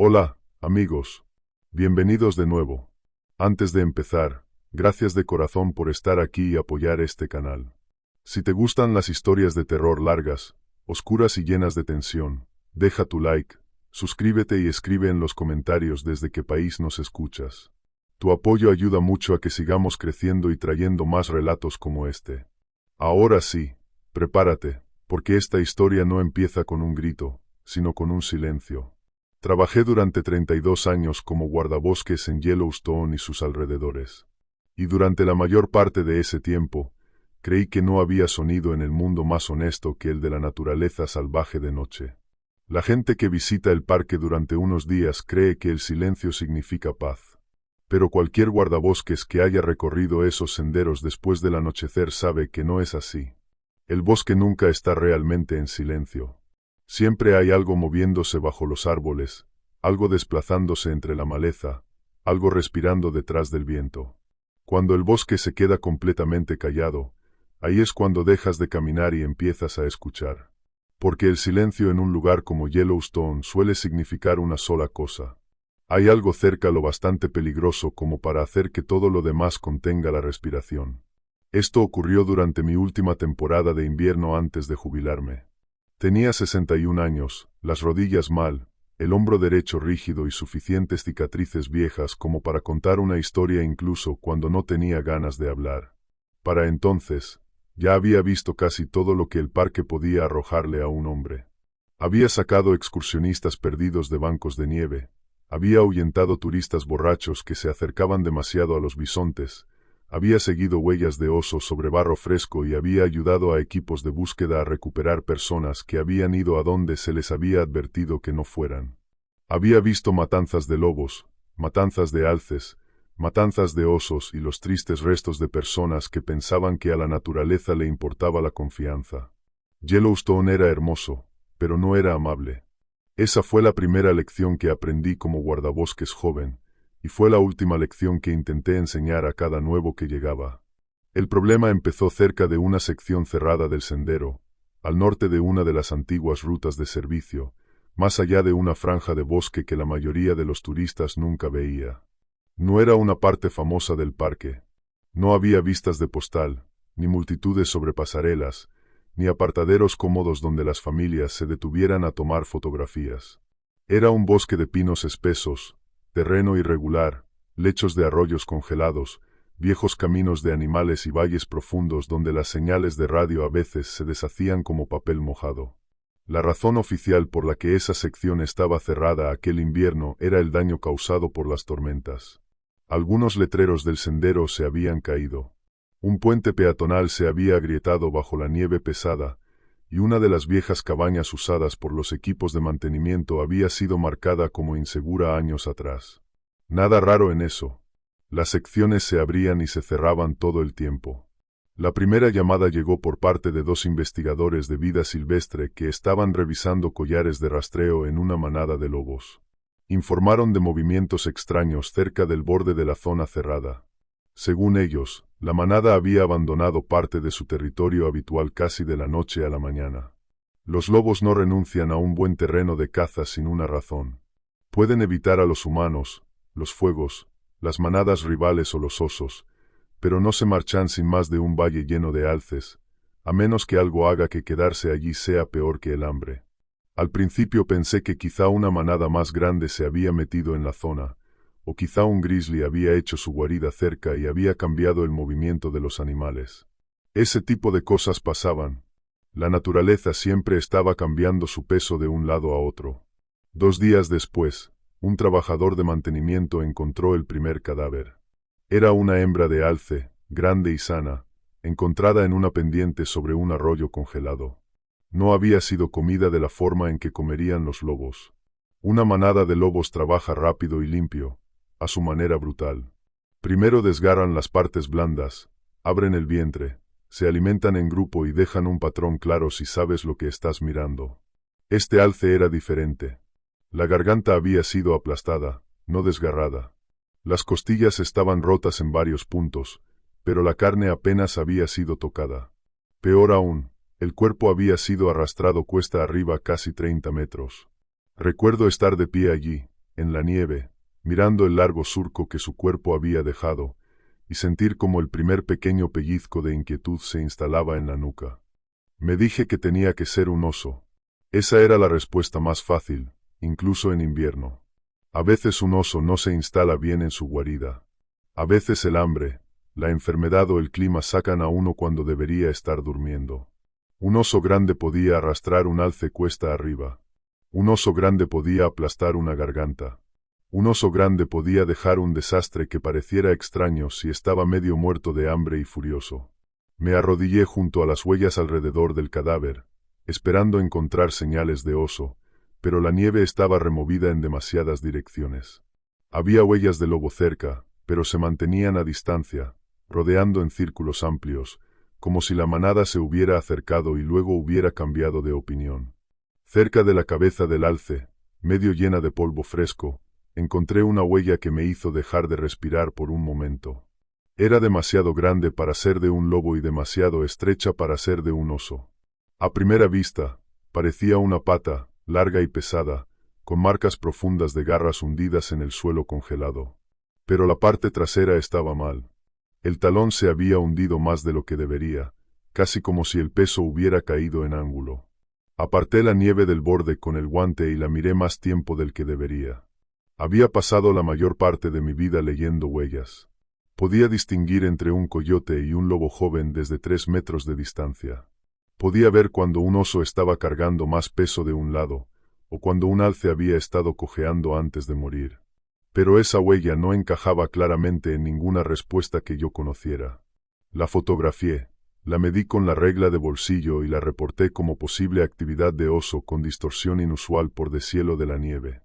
Hola, amigos. Bienvenidos de nuevo. Antes de empezar, gracias de corazón por estar aquí y apoyar este canal. Si te gustan las historias de terror largas, oscuras y llenas de tensión, deja tu like, suscríbete y escribe en los comentarios desde qué país nos escuchas. Tu apoyo ayuda mucho a que sigamos creciendo y trayendo más relatos como este. Ahora sí, prepárate, porque esta historia no empieza con un grito, sino con un silencio. Trabajé durante 32 años como guardabosques en Yellowstone y sus alrededores. Y durante la mayor parte de ese tiempo, creí que no había sonido en el mundo más honesto que el de la naturaleza salvaje de noche. La gente que visita el parque durante unos días cree que el silencio significa paz. Pero cualquier guardabosques que haya recorrido esos senderos después del anochecer sabe que no es así. El bosque nunca está realmente en silencio. Siempre hay algo moviéndose bajo los árboles, algo desplazándose entre la maleza, algo respirando detrás del viento. Cuando el bosque se queda completamente callado, ahí es cuando dejas de caminar y empiezas a escuchar. Porque el silencio en un lugar como Yellowstone suele significar una sola cosa. Hay algo cerca lo bastante peligroso como para hacer que todo lo demás contenga la respiración. Esto ocurrió durante mi última temporada de invierno antes de jubilarme. Tenía 61 años, las rodillas mal, el hombro derecho rígido y suficientes cicatrices viejas como para contar una historia incluso cuando no tenía ganas de hablar. Para entonces, ya había visto casi todo lo que el parque podía arrojarle a un hombre. Había sacado excursionistas perdidos de bancos de nieve, había ahuyentado turistas borrachos que se acercaban demasiado a los bisontes, había seguido huellas de osos sobre barro fresco y había ayudado a equipos de búsqueda a recuperar personas que habían ido a donde se les había advertido que no fueran. Había visto matanzas de lobos, matanzas de alces, matanzas de osos y los tristes restos de personas que pensaban que a la naturaleza le importaba la confianza. Yellowstone era hermoso, pero no era amable. Esa fue la primera lección que aprendí como guardabosques joven, y fue la última lección que intenté enseñar a cada nuevo que llegaba. El problema empezó cerca de una sección cerrada del sendero, al norte de una de las antiguas rutas de servicio, más allá de una franja de bosque que la mayoría de los turistas nunca veía. No era una parte famosa del parque. No había vistas de postal, ni multitudes sobre pasarelas, ni apartaderos cómodos donde las familias se detuvieran a tomar fotografías. Era un bosque de pinos espesos, terreno irregular, lechos de arroyos congelados, viejos caminos de animales y valles profundos donde las señales de radio a veces se deshacían como papel mojado. La razón oficial por la que esa sección estaba cerrada aquel invierno era el daño causado por las tormentas. Algunos letreros del sendero se habían caído. Un puente peatonal se había agrietado bajo la nieve pesada, y una de las viejas cabañas usadas por los equipos de mantenimiento había sido marcada como insegura años atrás. Nada raro en eso. Las secciones se abrían y se cerraban todo el tiempo. La primera llamada llegó por parte de 2 investigadores de vida silvestre que estaban revisando collares de rastreo en una manada de lobos. Informaron de movimientos extraños cerca del borde de la zona cerrada. Según ellos, la manada había abandonado parte de su territorio habitual casi de la noche a la mañana. Los lobos no renuncian a un buen terreno de caza sin una razón. Pueden evitar a los humanos, los fuegos, las manadas rivales o los osos, pero no se marchan sin más de un valle lleno de alces, a menos que algo haga que quedarse allí sea peor que el hambre. Al principio pensé que quizá una manada más grande se había metido en la zona, o quizá un grizzly había hecho su guarida cerca y había cambiado el movimiento de los animales. Ese tipo de cosas pasaban. La naturaleza siempre estaba cambiando su peso de un lado a otro. 2 días después, un trabajador de mantenimiento encontró el primer cadáver. Era una hembra de alce, grande y sana, encontrada en una pendiente sobre un arroyo congelado. No había sido comida de la forma en que comerían los lobos. Una manada de lobos trabaja rápido y limpio, a su manera brutal. Primero desgarran las partes blandas, abren el vientre, se alimentan en grupo y dejan un patrón claro si sabes lo que estás mirando. Este alce era diferente. La garganta había sido aplastada, no desgarrada. Las costillas estaban rotas en varios puntos, pero la carne apenas había sido tocada. Peor aún, el cuerpo había sido arrastrado cuesta arriba casi 30 metros. Recuerdo estar de pie allí, en la nieve, mirando el largo surco que su cuerpo había dejado, y sentir como el primer pequeño pellizco de inquietud se instalaba en la nuca. Me dije que tenía que ser un oso. Esa era la respuesta más fácil, incluso en invierno. A veces un oso no se instala bien en su guarida. A veces el hambre, la enfermedad o el clima sacan a uno cuando debería estar durmiendo. Un oso grande podía arrastrar un alce cuesta arriba. Un oso grande podía aplastar una garganta. Un oso grande podía dejar un desastre que pareciera extraño si estaba medio muerto de hambre y furioso. Me arrodillé junto a las huellas alrededor del cadáver, esperando encontrar señales de oso, pero la nieve estaba removida en demasiadas direcciones. Había huellas de lobo cerca, pero se mantenían a distancia, rodeando en círculos amplios, como si la manada se hubiera acercado y luego hubiera cambiado de opinión. Cerca de la cabeza del alce, medio llena de polvo fresco, encontré una huella que me hizo dejar de respirar por un momento. Era demasiado grande para ser de un lobo y demasiado estrecha para ser de un oso. A primera vista, parecía una pata, larga y pesada, con marcas profundas de garras hundidas en el suelo congelado. Pero la parte trasera estaba mal. El talón se había hundido más de lo que debería, casi como si el peso hubiera caído en ángulo. Aparté la nieve del borde con el guante y la miré más tiempo del que debería. Había pasado la mayor parte de mi vida leyendo huellas. Podía distinguir entre un coyote y un lobo joven desde 3 metros de distancia. Podía ver cuando un oso estaba cargando más peso de un lado, o cuando un alce había estado cojeando antes de morir. Pero esa huella no encajaba claramente en ninguna respuesta que yo conociera. La fotografié, la medí con la regla de bolsillo y la reporté como posible actividad de oso con distorsión inusual por deshielo de la nieve.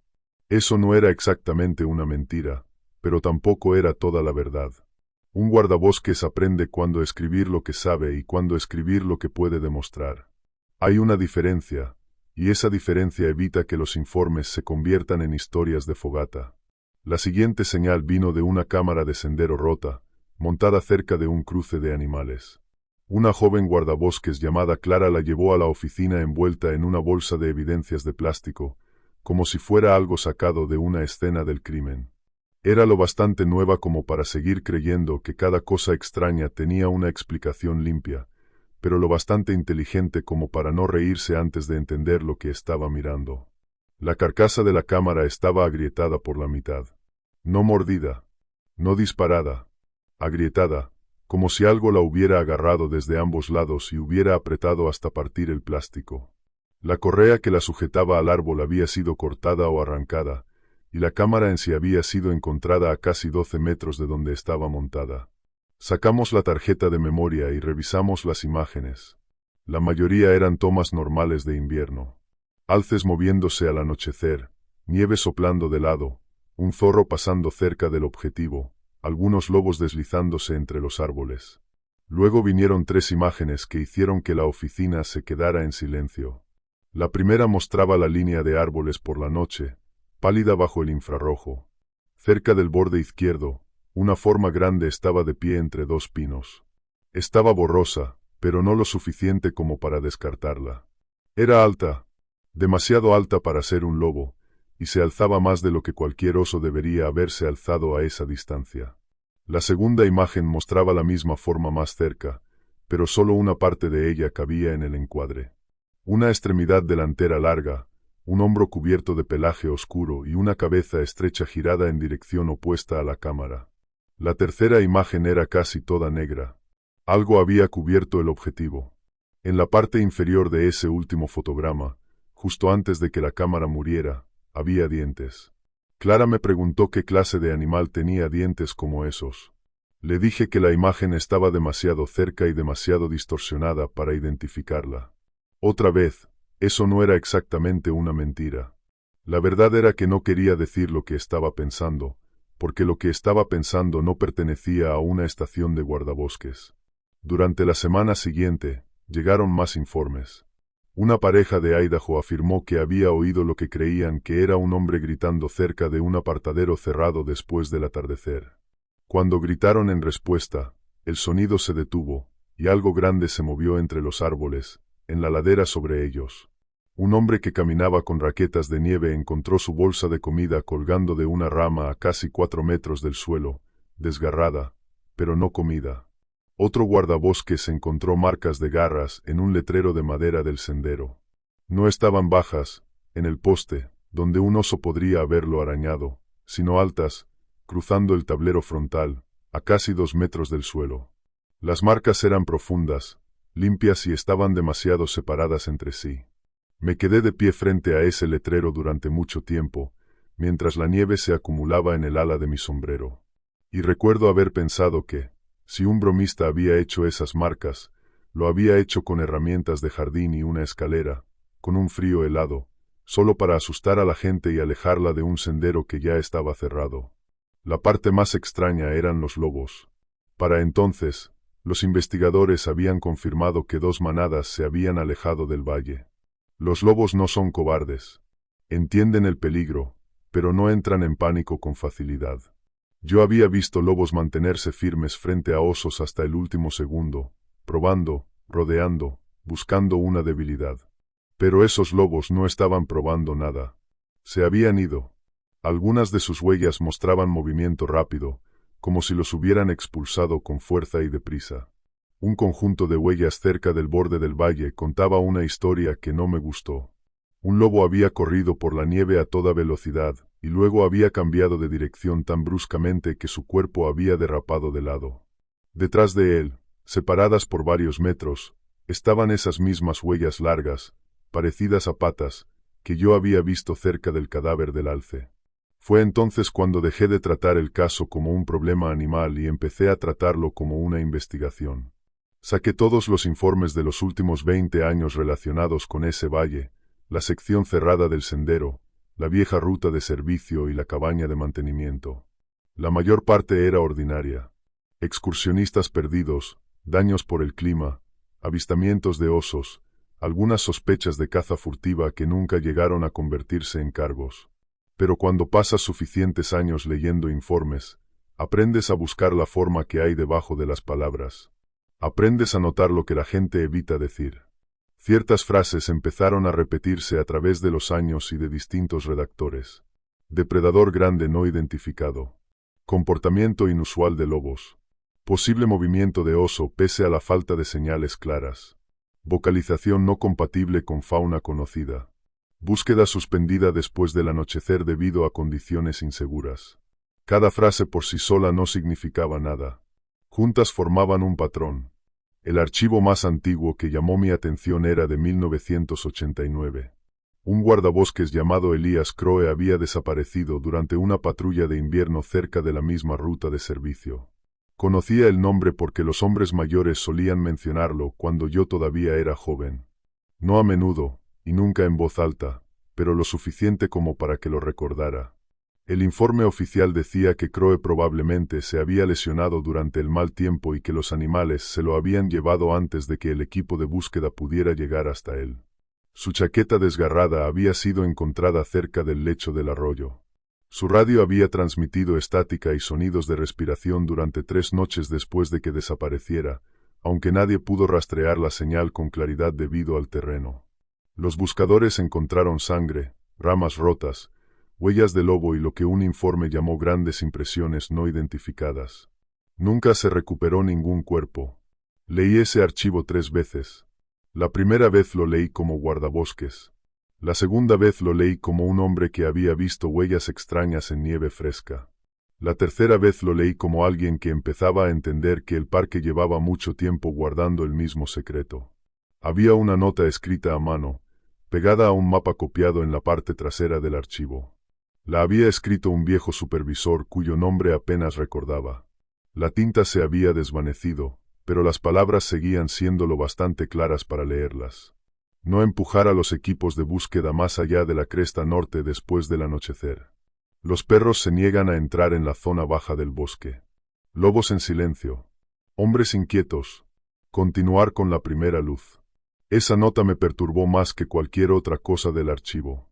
Eso no era exactamente una mentira, pero tampoco era toda la verdad. Un guardabosques aprende cuándo escribir lo que sabe y cuándo escribir lo que puede demostrar. Hay una diferencia, y esa diferencia evita que los informes se conviertan en historias de fogata. La siguiente señal vino de una cámara de sendero rota, montada cerca de un cruce de animales. Una joven guardabosques llamada Clara la llevó a la oficina envuelta en una bolsa de evidencias de plástico, como si fuera algo sacado de una escena del crimen. Era lo bastante nueva como para seguir creyendo que cada cosa extraña tenía una explicación limpia, pero lo bastante inteligente como para no reírse antes de entender lo que estaba mirando. La carcasa de la cámara estaba agrietada por la mitad. No mordida, no disparada, agrietada, como si algo la hubiera agarrado desde ambos lados y hubiera apretado hasta partir el plástico. La correa que la sujetaba al árbol había sido cortada o arrancada, y la cámara en sí había sido encontrada a casi 12 metros de donde estaba montada. Sacamos la tarjeta de memoria y revisamos las imágenes. La mayoría eran tomas normales de invierno. Alces moviéndose al anochecer, nieve soplando de lado, un zorro pasando cerca del objetivo, algunos lobos deslizándose entre los árboles. Luego vinieron 3 imágenes que hicieron que la oficina se quedara en silencio. La primera mostraba la línea de árboles por la noche, pálida bajo el infrarrojo. Cerca del borde izquierdo, una forma grande estaba de pie entre 2 pinos. Estaba borrosa, pero no lo suficiente como para descartarla. Era alta, demasiado alta para ser un lobo, y se alzaba más de lo que cualquier oso debería haberse alzado a esa distancia. La segunda imagen mostraba la misma forma más cerca, pero solo una parte de ella cabía en el encuadre. Una extremidad delantera larga, un hombro cubierto de pelaje oscuro y una cabeza estrecha girada en dirección opuesta a la cámara. La tercera imagen era casi toda negra. Algo había cubierto el objetivo. En la parte inferior de ese último fotograma, justo antes de que la cámara muriera, había dientes. Clara me preguntó qué clase de animal tenía dientes como esos. Le dije que la imagen estaba demasiado cerca y demasiado distorsionada para identificarla. Otra vez, eso no era exactamente una mentira. La verdad era que no quería decir lo que estaba pensando, porque lo que estaba pensando no pertenecía a una estación de guardabosques. Durante la semana siguiente, llegaron más informes. Una pareja de Idaho afirmó que había oído lo que creían que era un hombre gritando cerca de un apartadero cerrado después del atardecer. Cuando gritaron en respuesta, el sonido se detuvo, y algo grande se movió entre los árboles, en la ladera sobre ellos. Un hombre que caminaba con raquetas de nieve encontró su bolsa de comida colgando de una rama a casi 4 metros del suelo, desgarrada, pero no comida. Otro guardabosques encontró marcas de garras en un letrero de madera del sendero. No estaban bajas, en el poste, donde un oso podría haberlo arañado, sino altas, cruzando el tablero frontal, a casi 2 metros del suelo. Las marcas eran profundas, limpias y estaban demasiado separadas entre sí. Me quedé de pie frente a ese letrero durante mucho tiempo, mientras la nieve se acumulaba en el ala de mi sombrero. Y recuerdo haber pensado que, si un bromista había hecho esas marcas, lo había hecho con herramientas de jardín y una escalera, con un frío helado, solo para asustar a la gente y alejarla de un sendero que ya estaba cerrado. La parte más extraña eran los lobos. Para entonces, los investigadores habían confirmado que 2 manadas se habían alejado del valle. Los lobos no son cobardes. Entienden el peligro, pero no entran en pánico con facilidad. Yo había visto lobos mantenerse firmes frente a osos hasta el último segundo, probando, rodeando, buscando una debilidad. Pero esos lobos no estaban probando nada. Se habían ido. Algunas de sus huellas mostraban movimiento rápido, como si los hubieran expulsado con fuerza y deprisa. Un conjunto de huellas cerca del borde del valle contaba una historia que no me gustó. Un lobo había corrido por la nieve a toda velocidad, y luego había cambiado de dirección tan bruscamente que su cuerpo había derrapado de lado. Detrás de él, separadas por varios metros, estaban esas mismas huellas largas, parecidas a patas, que yo había visto cerca del cadáver del alce. Fue entonces cuando dejé de tratar el caso como un problema animal y empecé a tratarlo como una investigación. Saqué todos los informes de los últimos 20 años relacionados con ese valle, la sección cerrada del sendero, la vieja ruta de servicio y la cabaña de mantenimiento. La mayor parte era ordinaria. Excursionistas perdidos, daños por el clima, avistamientos de osos, algunas sospechas de caza furtiva que nunca llegaron a convertirse en cargos. Pero cuando pasas suficientes años leyendo informes, aprendes a buscar la forma que hay debajo de las palabras. Aprendes a notar lo que la gente evita decir. Ciertas frases empezaron a repetirse a través de los años y de distintos redactores. Depredador grande no identificado. Comportamiento inusual de lobos. Posible movimiento de oso pese a la falta de señales claras. Vocalización no compatible con fauna conocida. Búsqueda suspendida después del anochecer debido a condiciones inseguras. Cada frase por sí sola no significaba nada. Juntas formaban un patrón. El archivo más antiguo que llamó mi atención era de 1989. Un guardabosques llamado Elías Crowe había desaparecido durante una patrulla de invierno cerca de la misma ruta de servicio. Conocía el nombre porque los hombres mayores solían mencionarlo cuando yo todavía era joven. No a menudo, y nunca en voz alta, pero lo suficiente como para que lo recordara. El informe oficial decía que Crowe probablemente se había lesionado durante el mal tiempo y que los animales se lo habían llevado antes de que el equipo de búsqueda pudiera llegar hasta él. Su chaqueta desgarrada había sido encontrada cerca del lecho del arroyo. Su radio había transmitido estática y sonidos de respiración durante 3 noches después de que desapareciera, aunque nadie pudo rastrear la señal con claridad debido al terreno. Los buscadores encontraron sangre, ramas rotas, huellas de lobo y lo que un informe llamó grandes impresiones no identificadas. Nunca se recuperó ningún cuerpo. Leí ese archivo 3 veces. La primera vez lo leí como guardabosques. La segunda vez lo leí como un hombre que había visto huellas extrañas en nieve fresca. La tercera vez lo leí como alguien que empezaba a entender que el parque llevaba mucho tiempo guardando el mismo secreto. Había una nota escrita a mano, pegada a un mapa copiado en la parte trasera del archivo. La había escrito un viejo supervisor cuyo nombre apenas recordaba. La tinta se había desvanecido, pero las palabras seguían siendo lo bastante claras para leerlas. No empujar a los equipos de búsqueda más allá de la cresta norte después del anochecer. Los perros se niegan a entrar en la zona baja del bosque. Lobos en silencio. Hombres inquietos. Continuar con la primera luz. Esa nota me perturbó más que cualquier otra cosa del archivo.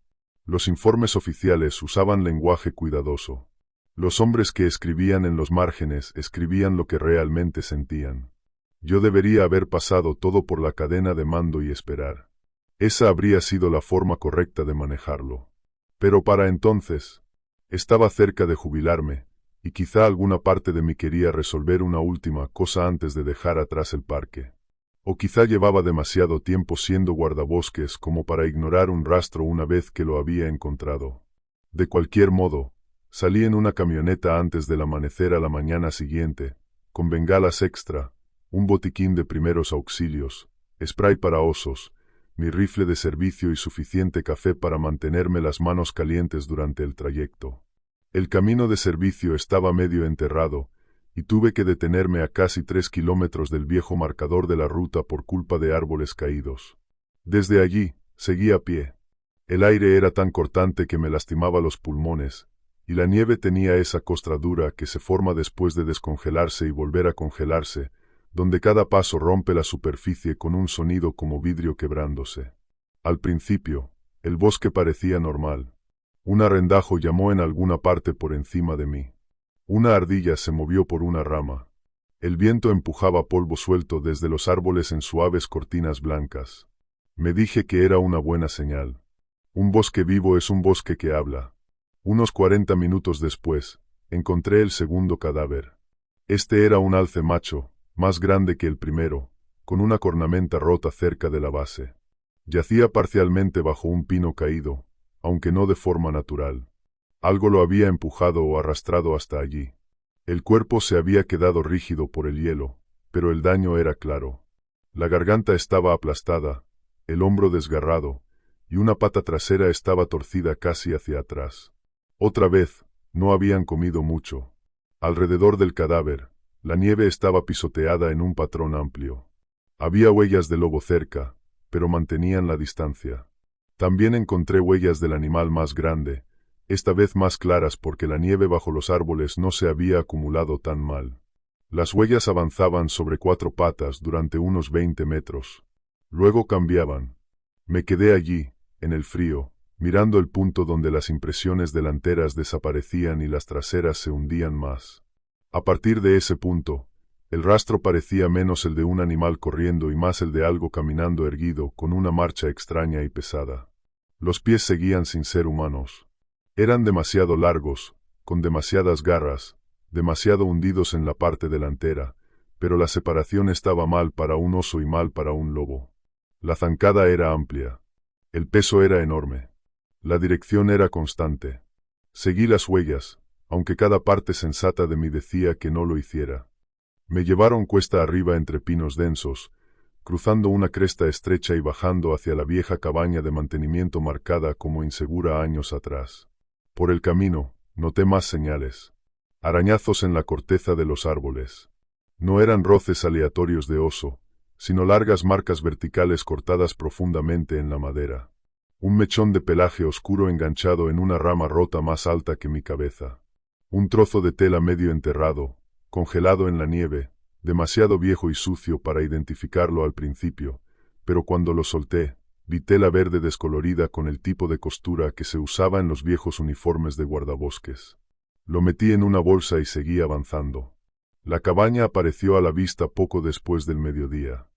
Los informes oficiales usaban lenguaje cuidadoso. Los hombres que escribían en los márgenes escribían lo que realmente sentían. Yo debería haber pasado todo por la cadena de mando y esperar. Esa habría sido la forma correcta de manejarlo. Pero para entonces, estaba cerca de jubilarme, y quizá alguna parte de mí quería resolver una última cosa antes de dejar atrás el parque. O quizá llevaba demasiado tiempo siendo guardabosques como para ignorar un rastro una vez que lo había encontrado. De cualquier modo, salí en una camioneta antes del amanecer a la mañana siguiente, con bengalas extra, un botiquín de primeros auxilios, spray para osos, mi rifle de servicio y suficiente café para mantenerme las manos calientes durante el trayecto. El camino de servicio estaba medio enterrado, y tuve que detenerme a casi 3 kilómetros del viejo marcador de la ruta por culpa de árboles caídos. Desde allí, seguí a pie. El aire era tan cortante que me lastimaba los pulmones, y la nieve tenía esa costra dura que se forma después de descongelarse y volver a congelarse, donde cada paso rompe la superficie con un sonido como vidrio quebrándose. Al principio, el bosque parecía normal. Un arrendajo llamó en alguna parte por encima de mí. Una ardilla se movió por una rama. El viento empujaba polvo suelto desde los árboles en suaves cortinas blancas. Me dije que era una buena señal. Un bosque vivo es un bosque que habla. Unos 40 minutos después, encontré el segundo cadáver. Este era un alce macho, más grande que el primero, con una cornamenta rota cerca de la base. Yacía parcialmente bajo un pino caído, aunque no de forma natural. Algo lo había empujado o arrastrado hasta allí. El cuerpo se había quedado rígido por el hielo, pero el daño era claro. La garganta estaba aplastada, el hombro desgarrado, y una pata trasera estaba torcida casi hacia atrás. Otra vez, no habían comido mucho. Alrededor del cadáver, la nieve estaba pisoteada en un patrón amplio. Había huellas de lobo cerca, pero mantenían la distancia. También encontré huellas del animal más grande, esta vez más claras porque la nieve bajo los árboles no se había acumulado tan mal. Las huellas avanzaban sobre 4 patas durante unos 20 metros. Luego cambiaban. Me quedé allí, en el frío, mirando el punto donde las impresiones delanteras desaparecían y las traseras se hundían más. A partir de ese punto, el rastro parecía menos el de un animal corriendo y más el de algo caminando erguido con una marcha extraña y pesada. Los pies seguían sin ser humanos. Eran demasiado largos, con demasiadas garras, demasiado hundidos en la parte delantera, pero la separación estaba mal para un oso y mal para un lobo. La zancada era amplia. El peso era enorme. La dirección era constante. Seguí las huellas, aunque cada parte sensata de mí decía que no lo hiciera. Me llevaron cuesta arriba entre pinos densos, cruzando una cresta estrecha y bajando hacia la vieja cabaña de mantenimiento marcada como insegura años atrás. Por el camino, noté más señales. Arañazos en la corteza de los árboles. No eran roces aleatorios de oso, sino largas marcas verticales cortadas profundamente en la madera. Un mechón de pelaje oscuro enganchado en una rama rota más alta que mi cabeza. Un trozo de tela medio enterrado, congelado en la nieve, demasiado viejo y sucio para identificarlo al principio, pero cuando lo solté, vi tela verde descolorida con el tipo de costura que se usaba en los viejos uniformes de guardabosques. Lo metí en una bolsa y seguí avanzando. La cabaña apareció a la vista poco después del mediodía.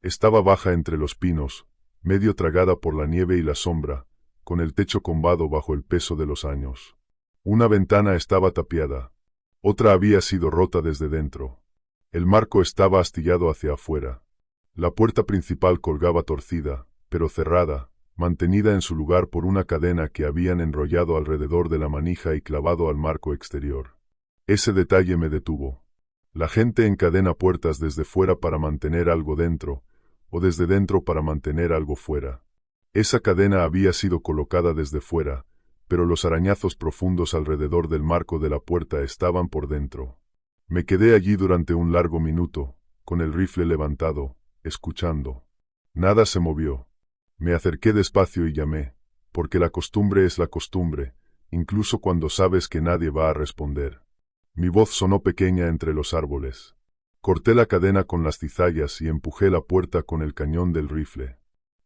Estaba baja entre los pinos, medio tragada por la nieve y la sombra, con el techo combado bajo el peso de los años. Una ventana estaba tapiada. Otra había sido rota desde dentro. El marco estaba astillado hacia afuera. La puerta principal colgaba torcida, pero cerrada, mantenida en su lugar por una cadena que habían enrollado alrededor de la manija y clavado al marco exterior. Ese detalle me detuvo. La gente encadena puertas desde fuera para mantener algo dentro, o desde dentro para mantener algo fuera. Esa cadena había sido colocada desde fuera, pero los arañazos profundos alrededor del marco de la puerta estaban por dentro. Me quedé allí durante un largo minuto, con el rifle levantado, escuchando. Nada se movió. Me acerqué despacio y llamé, porque la costumbre es la costumbre, incluso cuando sabes que nadie va a responder. Mi voz sonó pequeña entre los árboles. Corté la cadena con las cizallas y empujé la puerta con el cañón del rifle.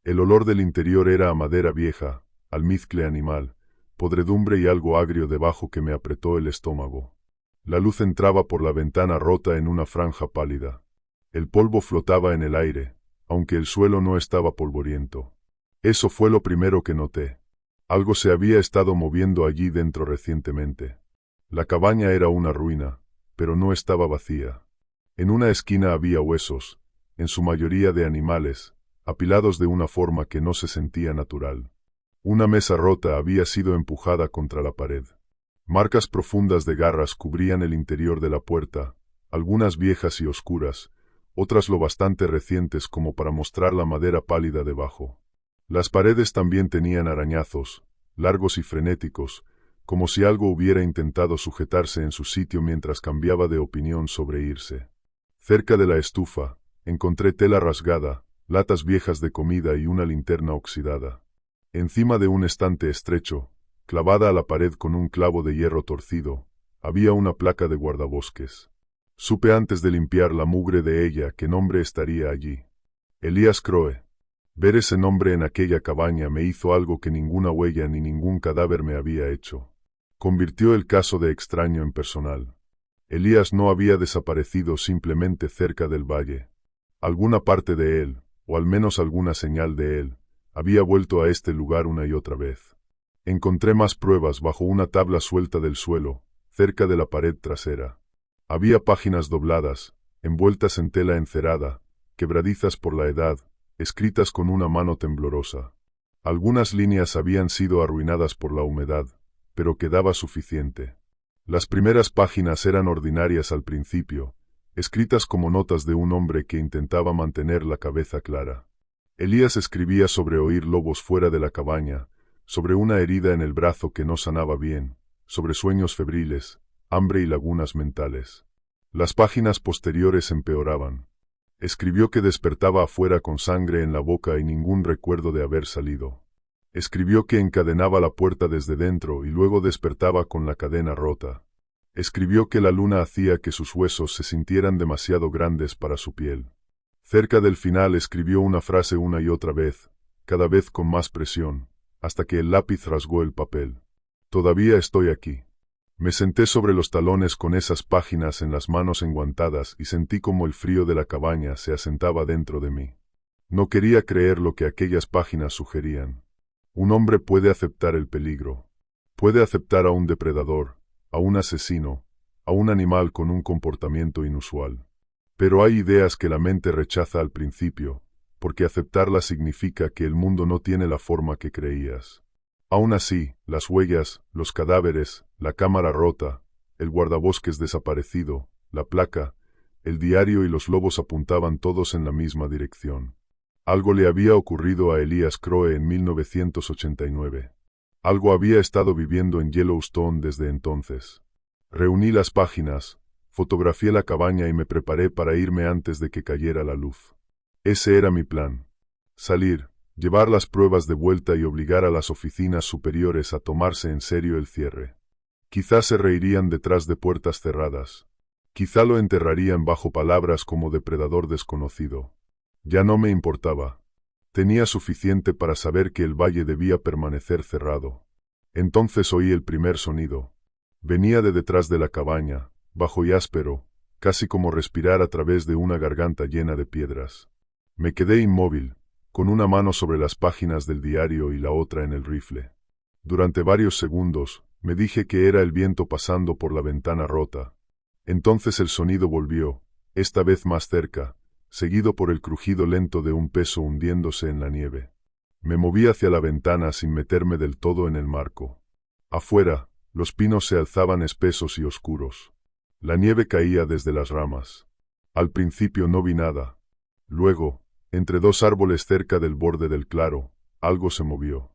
El olor del interior era a madera vieja, almizcle animal, podredumbre y algo agrio debajo que me apretó el estómago. La luz entraba por la ventana rota en una franja pálida. El polvo flotaba en el aire, aunque el suelo no estaba polvoriento. Eso fue lo primero que noté. Algo se había estado moviendo allí dentro recientemente. La cabaña era una ruina, pero no estaba vacía. En una esquina había huesos, en su mayoría de animales, apilados de una forma que no se sentía natural. Una mesa rota había sido empujada contra la pared. Marcas profundas de garras cubrían el interior de la puerta, algunas viejas y oscuras, otras lo bastante recientes como para mostrar la madera pálida debajo. Las paredes también tenían arañazos, largos y frenéticos, como si algo hubiera intentado sujetarse en su sitio mientras cambiaba de opinión sobre irse. Cerca de la estufa, encontré tela rasgada, latas viejas de comida y una linterna oxidada. Encima de un estante estrecho, clavada a la pared con un clavo de hierro torcido, había una placa de guardabosques. Supe antes de limpiar la mugre de ella qué nombre estaría allí. Elías Crowe. Ver ese nombre en aquella cabaña me hizo algo que ninguna huella ni ningún cadáver me había hecho. Convirtió el caso de extraño en personal. Elías no había desaparecido simplemente cerca del valle. Alguna parte de él, o al menos alguna señal de él, había vuelto a este lugar una y otra vez. Encontré más pruebas bajo una tabla suelta del suelo, cerca de la pared trasera. Había páginas dobladas, envueltas en tela encerada, quebradizas por la edad, escritas con una mano temblorosa. Algunas líneas habían sido arruinadas por la humedad, pero quedaba suficiente. Las primeras páginas eran ordinarias al principio, escritas como notas de un hombre que intentaba mantener la cabeza clara. Elías escribía sobre oír lobos fuera de la cabaña, sobre una herida en el brazo que no sanaba bien, sobre sueños febriles, hambre y lagunas mentales. Las páginas posteriores empeoraban. Escribió que despertaba afuera con sangre en la boca y ningún recuerdo de haber salido. Escribió que encadenaba la puerta desde dentro y luego despertaba con la cadena rota. Escribió que la luna hacía que sus huesos se sintieran demasiado grandes para su piel. Cerca del final escribió una frase una y otra vez, cada vez con más presión, hasta que el lápiz rasgó el papel. Todavía estoy aquí. Me senté sobre los talones con esas páginas en las manos enguantadas y sentí como el frío de la cabaña se asentaba dentro de mí. No quería creer lo que aquellas páginas sugerían. Un hombre puede aceptar el peligro. Puede aceptar a un depredador, a un asesino, a un animal con un comportamiento inusual. Pero hay ideas que la mente rechaza al principio, porque aceptarlas significa que el mundo no tiene la forma que creías. Aún así, las huellas, los cadáveres, la cámara rota, el guardabosques desaparecido, la placa, el diario y los lobos apuntaban todos en la misma dirección. Algo le había ocurrido a Elías Crowe en 1989. Algo había estado viviendo en Yellowstone desde entonces. Reuní las páginas, fotografié la cabaña y me preparé para irme antes de que cayera la luz. Ese era mi plan. Salir, llevar las pruebas de vuelta y obligar a las oficinas superiores a tomarse en serio el cierre. Quizá se reirían detrás de puertas cerradas. Quizá lo enterrarían bajo palabras como depredador desconocido. Ya no me importaba. Tenía suficiente para saber que el valle debía permanecer cerrado. Entonces oí el primer sonido. Venía de detrás de la cabaña, bajo y áspero, casi como respirar a través de una garganta llena de piedras. Me quedé inmóvil, con una mano sobre las páginas del diario y la otra en el rifle. Durante varios segundos, me dije que era el viento pasando por la ventana rota. Entonces el sonido volvió, esta vez más cerca, seguido por el crujido lento de un peso hundiéndose en la nieve. Me moví hacia la ventana sin meterme del todo en el marco. Afuera, los pinos se alzaban espesos y oscuros. La nieve caía desde las ramas. Al principio no vi nada. Luego, entre dos árboles cerca del borde del claro, algo se movió.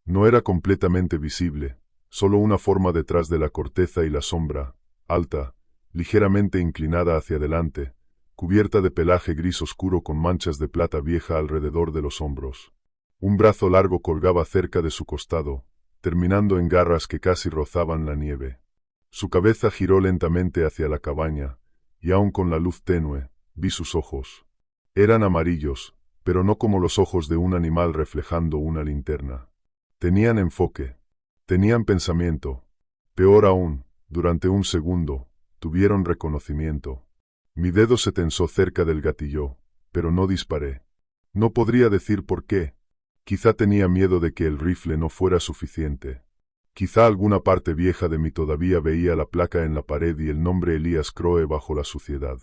No era completamente visible, solo una forma detrás de la corteza y la sombra, alta, ligeramente inclinada hacia adelante, cubierta de pelaje gris oscuro con manchas de plata vieja alrededor de los hombros. Un brazo largo colgaba cerca de su costado, terminando en garras que casi rozaban la nieve. Su cabeza giró lentamente hacia la cabaña, y aun con la luz tenue, vi sus ojos. Eran amarillos, pero no como los ojos de un animal reflejando una linterna. Tenían enfoque, tenían pensamiento. Peor aún, durante un segundo, tuvieron reconocimiento. Mi dedo se tensó cerca del gatillo, pero no disparé. No podría decir por qué. Quizá tenía miedo de que el rifle no fuera suficiente. Quizá alguna parte vieja de mí todavía veía la placa en la pared y el nombre Elías Crowe bajo la suciedad.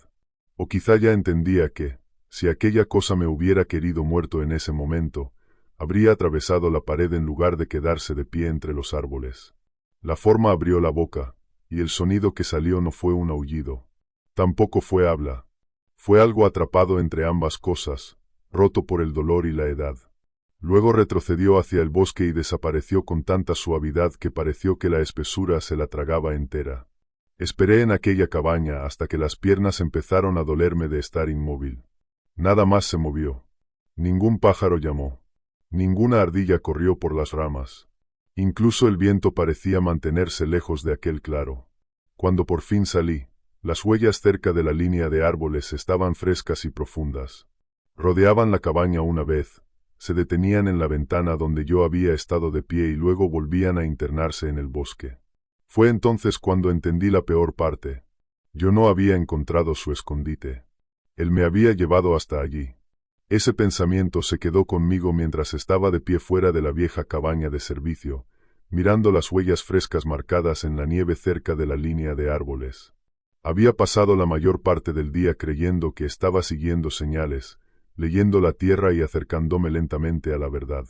O quizá ya entendía que, si aquella cosa me hubiera querido muerto en ese momento, habría atravesado la pared en lugar de quedarse de pie entre los árboles. La forma abrió la boca, y el sonido que salió no fue un aullido. Tampoco fue habla. Fue algo atrapado entre ambas cosas, roto por el dolor y la edad. Luego retrocedió hacia el bosque y desapareció con tanta suavidad que pareció que la espesura se la tragaba entera. Esperé en aquella cabaña hasta que las piernas empezaron a dolerme de estar inmóvil. Nada más se movió. Ningún pájaro llamó. Ninguna ardilla corrió por las ramas. Incluso el viento parecía mantenerse lejos de aquel claro. Cuando por fin salí, las huellas cerca de la línea de árboles estaban frescas y profundas. Rodeaban la cabaña una vez, se detenían en la ventana donde yo había estado de pie y luego volvían a internarse en el bosque. Fue entonces cuando entendí la peor parte. Yo no había encontrado su escondite. Él me había llevado hasta allí. Ese pensamiento se quedó conmigo mientras estaba de pie fuera de la vieja cabaña de servicio, mirando las huellas frescas marcadas en la nieve cerca de la línea de árboles. Había pasado la mayor parte del día creyendo que estaba siguiendo señales, leyendo la tierra y acercándome lentamente a la verdad.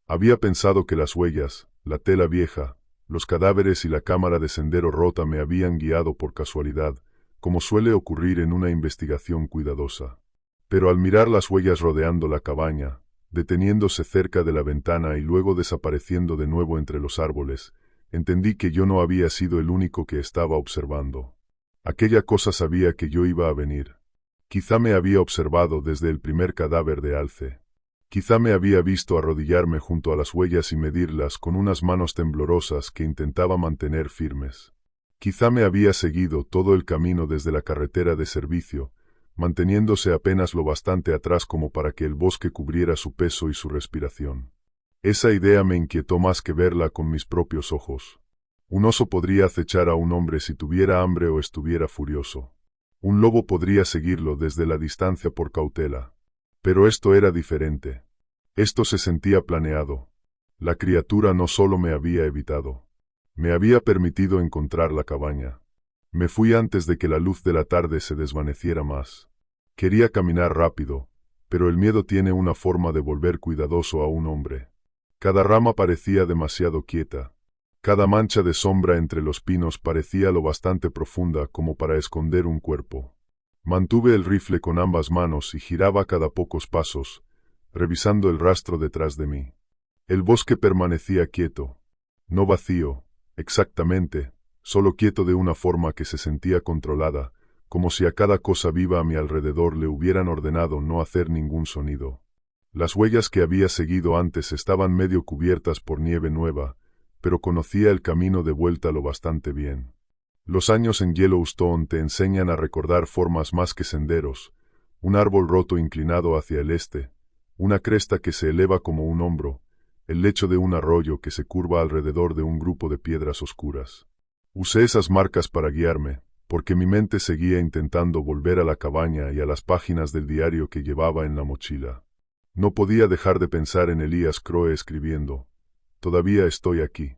Había pensado que las huellas, la tela vieja, los cadáveres y la cámara de sendero rota me habían guiado por casualidad, como suele ocurrir en una investigación cuidadosa. Pero al mirar las huellas rodeando la cabaña, deteniéndose cerca de la ventana y luego desapareciendo de nuevo entre los árboles, entendí que yo no había sido el único que estaba observando. Aquella cosa sabía que yo iba a venir. Quizá me había observado desde el primer cadáver de Alce. Quizá me había visto arrodillarme junto a las huellas y medirlas con unas manos temblorosas que intentaba mantener firmes. Quizá me había seguido todo el camino desde la carretera de servicio, manteniéndose apenas lo bastante atrás como para que el bosque cubriera su peso y su respiración. Esa idea me inquietó más que verla con mis propios ojos. Un oso podría acechar a un hombre si tuviera hambre o estuviera furioso. Un lobo podría seguirlo desde la distancia por cautela. Pero esto era diferente. Esto se sentía planeado. La criatura no solo me había evitado. Me había permitido encontrar la cabaña. Me fui antes de que la luz de la tarde se desvaneciera más. Quería caminar rápido, pero el miedo tiene una forma de volver cuidadoso a un hombre. Cada rama parecía demasiado quieta. Cada mancha de sombra entre los pinos parecía lo bastante profunda como para esconder un cuerpo. Mantuve el rifle con ambas manos y giraba cada pocos pasos, revisando el rastro detrás de mí. El bosque permanecía quieto. No vacío, exactamente, solo quieto de una forma que se sentía controlada, como si a cada cosa viva a mi alrededor le hubieran ordenado no hacer ningún sonido. Las huellas que había seguido antes estaban medio cubiertas por nieve nueva, pero conocía el camino de vuelta lo bastante bien. Los años en Yellowstone te enseñan a recordar formas más que senderos, un árbol roto inclinado hacia el este, una cresta que se eleva como un hombro, el lecho de un arroyo que se curva alrededor de un grupo de piedras oscuras. Usé esas marcas para guiarme, porque mi mente seguía intentando volver a la cabaña y a las páginas del diario que llevaba en la mochila. No podía dejar de pensar en Elías Crowe escribiendo: «Todavía estoy aquí».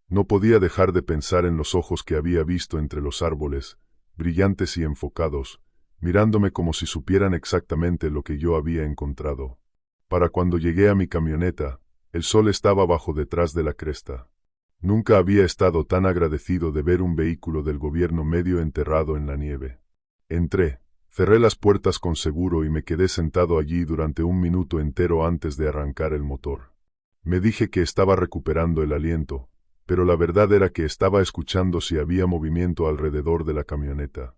No podía dejar de pensar en los ojos que había visto entre los árboles, brillantes y enfocados, mirándome como si supieran exactamente lo que yo había encontrado. Para cuando llegué a mi camioneta, el sol estaba bajo detrás de la cresta. Nunca había estado tan agradecido de ver un vehículo del gobierno medio enterrado en la nieve. Entré, cerré las puertas con seguro y me quedé sentado allí durante un minuto entero antes de arrancar el motor. Me dije que estaba recuperando el aliento, pero la verdad era que estaba escuchando si había movimiento alrededor de la camioneta.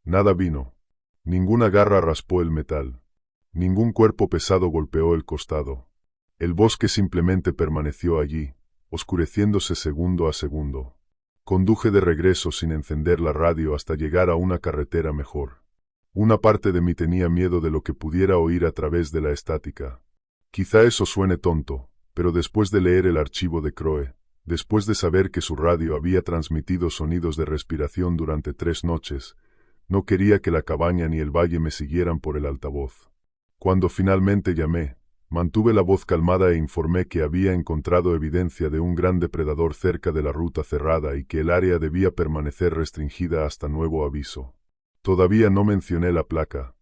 Nada vino. Ninguna garra raspó el metal. Ningún cuerpo pesado golpeó el costado. El bosque simplemente permaneció allí, oscureciéndose segundo a segundo. Conduje de regreso sin encender la radio hasta llegar a una carretera mejor. Una parte de mí tenía miedo de lo que pudiera oír a través de la estática. Quizá eso suene tonto, pero después de leer el archivo de Crowe, después de saber que su radio había transmitido sonidos de respiración durante 3 noches, no quería que la cabaña ni el valle me siguieran por el altavoz. Cuando finalmente llamé, Mantuve la voz calmada e informé que había encontrado evidencia de un gran depredador cerca de la ruta cerrada y que el área debía permanecer restringida hasta nuevo aviso. Todavía no mencioné la placa.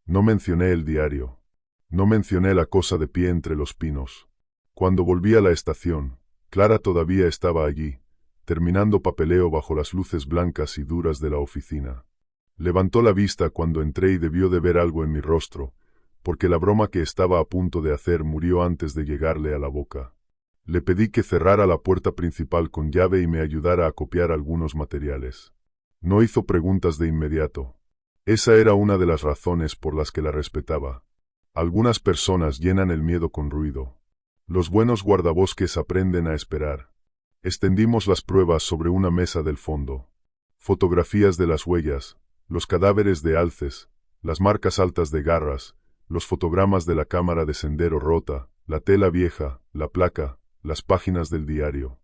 No mencioné el diario. No mencioné la cosa de pie entre los pinos. Cuando volví a la estación, Clara todavía estaba allí, terminando papeleo bajo las luces blancas y duras de la oficina. Levantó la vista cuando entré y debió de ver algo en mi rostro, porque la broma que estaba a punto de hacer murió antes de llegarle a la boca. Le pedí que cerrara la puerta principal con llave y me ayudara a copiar algunos materiales. No hizo preguntas de inmediato. Esa era una de las razones por las que la respetaba. Algunas personas llenan el miedo con ruido. Los buenos guardabosques aprenden a esperar. Extendimos las pruebas sobre una mesa del fondo. Fotografías de las huellas, los cadáveres de alces, las marcas altas de garras, los fotogramas de la cámara de sendero rota, la tela vieja, la placa, las páginas del diario.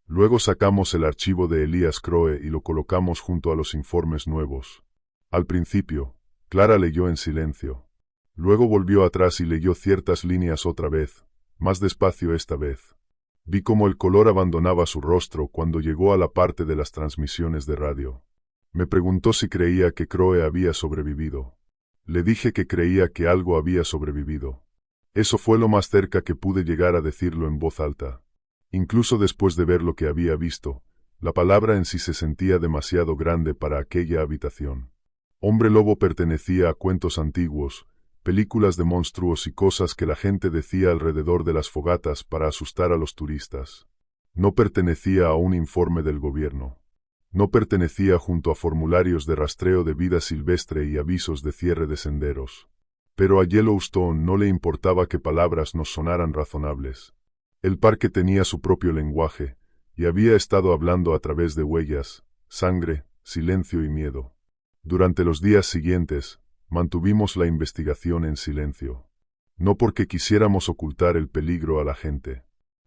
Luego sacamos el archivo de Elías Crowe y lo colocamos junto a los informes nuevos. Al principio, Clara leyó en silencio. Luego volvió atrás y leyó ciertas líneas otra vez, más despacio esta vez. Vi cómo el color abandonaba su rostro cuando llegó a la parte de las transmisiones de radio. Me preguntó si creía que Crowe había sobrevivido. Le dije que creía que algo había sobrevivido. Eso fue lo más cerca que pude llegar a decirlo en voz alta. Incluso después de ver lo que había visto, la palabra en sí se sentía demasiado grande para aquella habitación. Hombre Lobo pertenecía a cuentos antiguos, películas de monstruos y cosas que la gente decía alrededor de las fogatas para asustar a los turistas. No pertenecía a un informe del gobierno. No pertenecía junto a formularios de rastreo de vida silvestre y avisos de cierre de senderos. Pero a Yellowstone no le importaba que palabras nos sonaran razonables. El parque tenía su propio lenguaje, y había estado hablando a través de huellas, sangre, silencio y miedo. Durante los días siguientes, mantuvimos la investigación en silencio. No porque quisiéramos ocultar el peligro a la gente,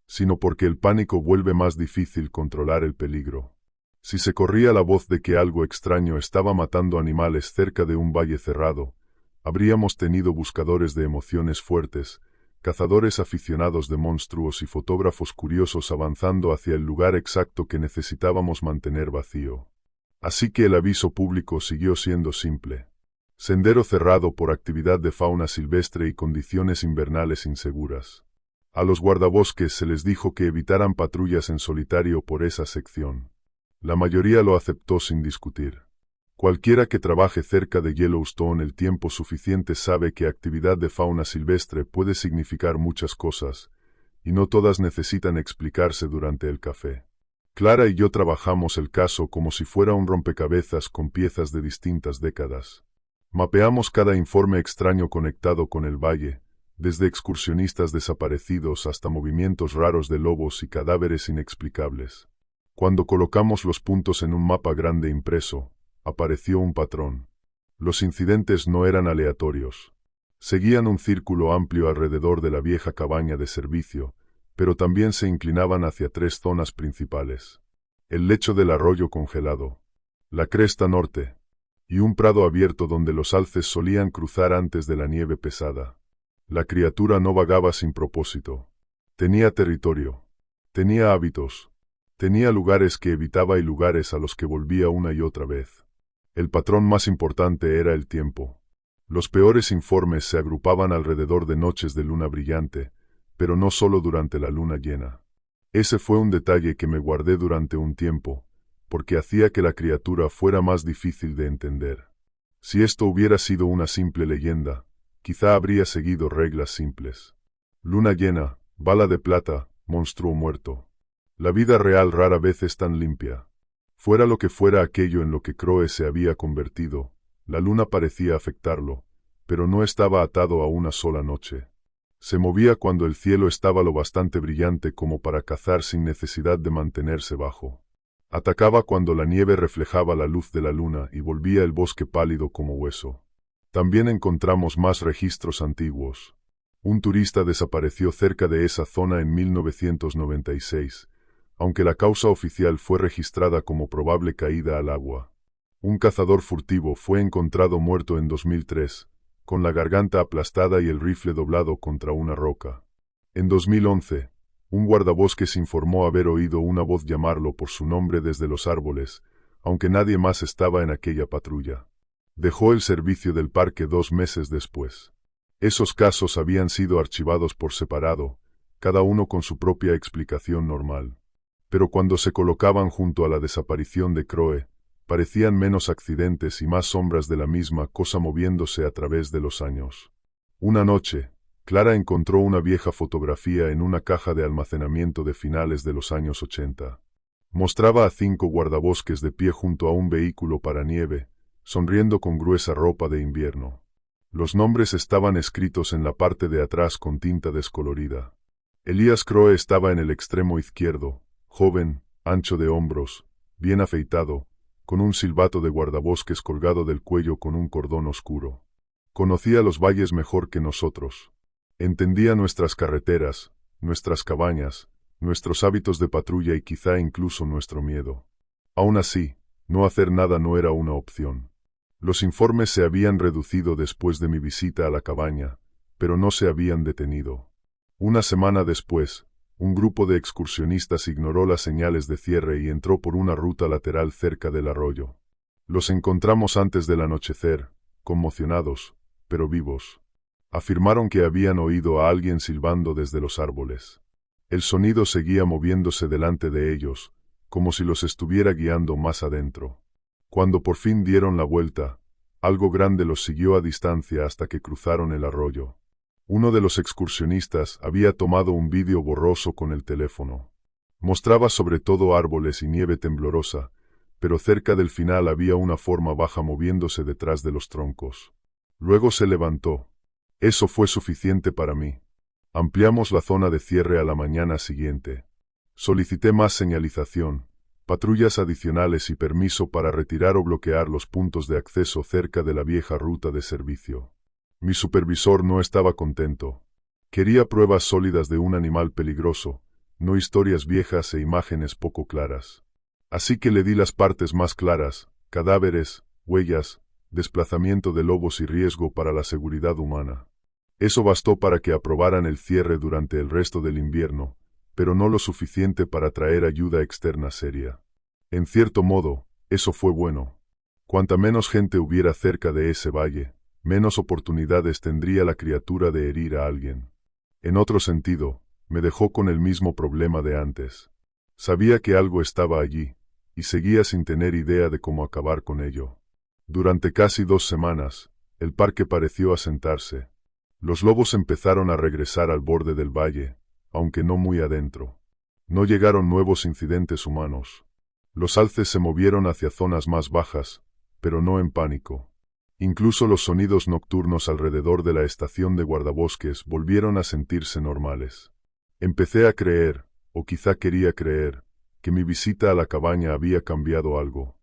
sino porque el pánico vuelve más difícil controlar el peligro. Si se corría la voz de que algo extraño estaba matando animales cerca de un valle cerrado, habríamos tenido buscadores de emociones fuertes, cazadores aficionados de monstruos y fotógrafos curiosos avanzando hacia el lugar exacto que necesitábamos mantener vacío. Así que el aviso público siguió siendo simple. Sendero cerrado por actividad de fauna silvestre y condiciones invernales inseguras. A los guardabosques se les dijo que evitaran patrullas en solitario por esa sección. La mayoría lo aceptó sin discutir. Cualquiera que trabaje cerca de Yellowstone el tiempo suficiente sabe que actividad de fauna silvestre puede significar muchas cosas, y no todas necesitan explicarse durante el café. Clara y yo trabajamos el caso como si fuera un rompecabezas con piezas de distintas décadas. Mapeamos cada informe extraño conectado con el valle, desde excursionistas desaparecidos hasta movimientos raros de lobos y cadáveres inexplicables. Cuando colocamos los puntos en un mapa grande impreso, apareció un patrón. Los incidentes no eran aleatorios. Seguían un círculo amplio alrededor de la vieja cabaña de servicio, pero también se inclinaban hacia tres zonas principales. El lecho del arroyo congelado, la cresta norte, y un prado abierto donde los alces solían cruzar antes de la nieve pesada. La criatura no vagaba sin propósito. Tenía territorio. Tenía hábitos. Tenía lugares que evitaba y lugares a los que volvía una y otra vez. El patrón más importante era el tiempo. Los peores informes se agrupaban alrededor de noches de luna brillante, pero no solo durante la luna llena. Ese fue un detalle que me guardé durante un tiempo, porque hacía que la criatura fuera más difícil de entender. Si esto hubiera sido una simple leyenda, quizá habría seguido reglas simples. Luna llena, bala de plata, monstruo muerto. La vida real rara vez es tan limpia. Fuera lo que fuera aquello en lo que Crowe se había convertido, la luna parecía afectarlo, pero no estaba atado a una sola noche. Se movía cuando el cielo estaba lo bastante brillante como para cazar sin necesidad de mantenerse bajo. Atacaba cuando la nieve reflejaba la luz de la luna y volvía el bosque pálido como hueso. También encontramos más registros antiguos. Un turista desapareció cerca de esa zona en 1996, aunque la causa oficial fue registrada como probable caída al agua. Un cazador furtivo fue encontrado muerto en 2003, con la garganta aplastada y el rifle doblado contra una roca. En 2011, un guardabosques informó haber oído una voz llamarlo por su nombre desde los árboles, aunque nadie más estaba en aquella patrulla. Dejó el servicio del parque 2 meses después. Esos casos habían sido archivados por separado, cada uno con su propia explicación normal. Pero cuando se colocaban junto a la desaparición de Croe, parecían menos accidentes y más sombras de la misma cosa moviéndose a través de los años. Una noche, Clara encontró una vieja fotografía en una caja de almacenamiento de finales de los años 80. Mostraba a 5 guardabosques de pie junto a un vehículo para nieve, sonriendo con gruesa ropa de invierno. Los nombres estaban escritos en la parte de atrás con tinta descolorida. Elías Croe estaba en el extremo izquierdo, joven, ancho de hombros, bien afeitado, con un silbato de guardabosques colgado del cuello con un cordón oscuro. Conocía los valles mejor que nosotros. Entendía nuestras carreteras, nuestras cabañas, nuestros hábitos de patrulla y quizá incluso nuestro miedo. Aún así, no hacer nada no era una opción. Los informes se habían reducido después de mi visita a la cabaña, pero no se habían detenido. Una semana después, un grupo de excursionistas ignoró las señales de cierre y entró por una ruta lateral cerca del arroyo. Los encontramos antes del anochecer, conmocionados, pero vivos. Afirmaron que habían oído a alguien silbando desde los árboles. El sonido seguía moviéndose delante de ellos, como si los estuviera guiando más adentro. Cuando por fin dieron la vuelta, algo grande los siguió a distancia hasta que cruzaron el arroyo. Uno de los excursionistas había tomado un vídeo borroso con el teléfono. Mostraba sobre todo árboles y nieve temblorosa, pero cerca del final había una forma baja moviéndose detrás de los troncos. Luego se levantó. Eso fue suficiente para mí. Ampliamos la zona de cierre a la mañana siguiente. Solicité más señalización, patrullas adicionales y permiso para retirar o bloquear los puntos de acceso cerca de la vieja ruta de servicio. Mi supervisor no estaba contento. Quería pruebas sólidas de un animal peligroso, no historias viejas e imágenes poco claras. Así que le di las partes más claras: cadáveres, huellas, desplazamiento de lobos y riesgo para la seguridad humana. Eso bastó para que aprobaran el cierre durante el resto del invierno, pero no lo suficiente para traer ayuda externa seria. En cierto modo, eso fue bueno. Cuanta menos gente hubiera cerca de ese valle, menos oportunidades tendría la criatura de herir a alguien. En otro sentido, me dejó con el mismo problema de antes. Sabía que algo estaba allí, y seguía sin tener idea de cómo acabar con ello. Durante casi 2 semanas, el parque pareció asentarse. Los lobos empezaron a regresar al borde del valle, aunque no muy adentro. No llegaron nuevos incidentes humanos. Los alces se movieron hacia zonas más bajas, pero no en pánico. Incluso los sonidos nocturnos alrededor de la estación de guardabosques volvieron a sentirse normales. Empecé a creer, o quizá quería creer, que mi visita a la cabaña había cambiado algo.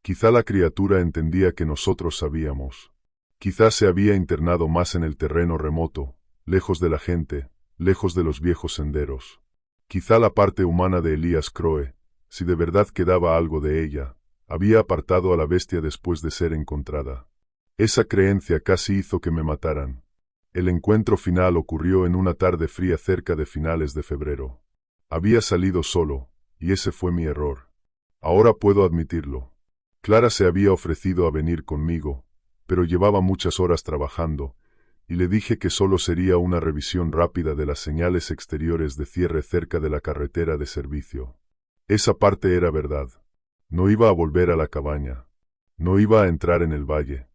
Quizá la criatura entendía que nosotros sabíamos. Quizá se había internado más en el terreno remoto, lejos de la gente, lejos de los viejos senderos. Quizá la parte humana de Elías Croe, si de verdad quedaba algo de ella, había apartado a la bestia después de ser encontrada. Esa creencia casi hizo que me mataran. El encuentro final ocurrió en una tarde fría cerca de finales de febrero. Había salido solo, y ese fue mi error. Ahora puedo admitirlo. Clara se había ofrecido a venir conmigo, pero llevaba muchas horas trabajando, y le dije que solo sería una revisión rápida de las señales exteriores de cierre cerca de la carretera de servicio. Esa parte era verdad. No iba a volver a la cabaña. No iba a entrar en el valle.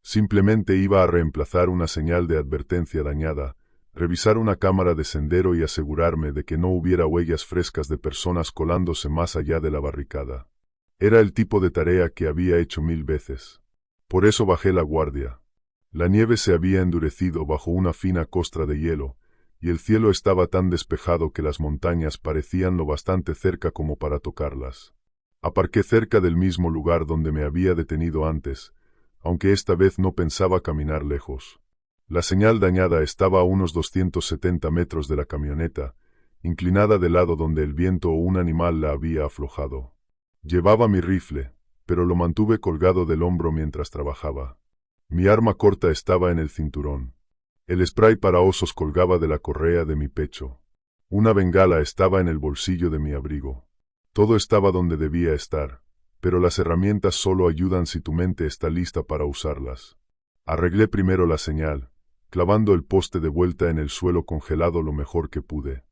Simplemente iba a reemplazar una señal de advertencia dañada, revisar una cámara de sendero y asegurarme de que no hubiera huellas frescas de personas colándose más allá de la barricada. Era el tipo de tarea que había hecho 1000 veces. Por eso bajé la guardia. La nieve se había endurecido bajo una fina costra de hielo, y el cielo estaba tan despejado que las montañas parecían lo bastante cerca como para tocarlas. Aparqué cerca del mismo lugar donde me había detenido antes, aunque esta vez no pensaba caminar lejos. La señal dañada estaba a unos 270 metros de la camioneta, inclinada del lado donde el viento o un animal la había aflojado. Llevaba mi rifle, pero lo mantuve colgado del hombro mientras trabajaba. Mi arma corta estaba en el cinturón. El spray para osos colgaba de la correa de mi pecho. Una bengala estaba en el bolsillo de mi abrigo. Todo estaba donde debía estar, pero las herramientas solo ayudan si tu mente está lista para usarlas. Arreglé primero la señal, clavando el poste de vuelta en el suelo congelado lo mejor que pude.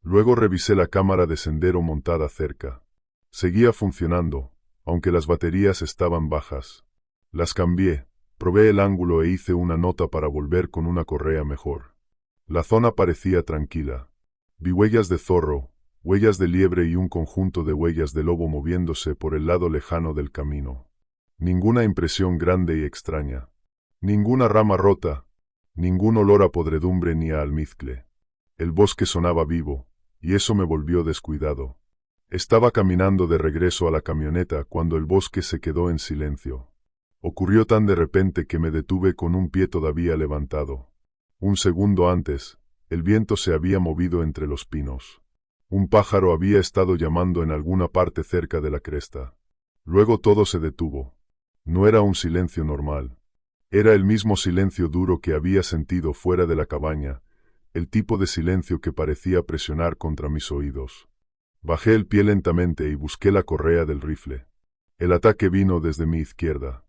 Luego revisé la cámara de sendero montada cerca. Seguía funcionando, aunque las baterías estaban bajas. Las cambié, probé el ángulo e hice una nota para volver con una correa mejor. La zona parecía tranquila. Vi huellas de zorro, huellas de liebre y un conjunto de huellas de lobo moviéndose por el lado lejano del camino. Ninguna impresión grande y extraña. Ninguna rama rota. Ningún olor a podredumbre ni a almizcle. El bosque sonaba vivo, y eso me volvió descuidado. Estaba caminando de regreso a la camioneta cuando el bosque se quedó en silencio. Ocurrió tan de repente que me detuve con un pie todavía levantado. Un segundo antes, el viento se había movido entre los pinos. Un pájaro había estado llamando en alguna parte cerca de la cresta. Luego todo se detuvo. No era un silencio normal. Era el mismo silencio duro que había sentido fuera de la cabaña, el tipo de silencio que parecía presionar contra mis oídos. Bajé el pie lentamente y busqué la correa del rifle. El ataque vino desde mi izquierda.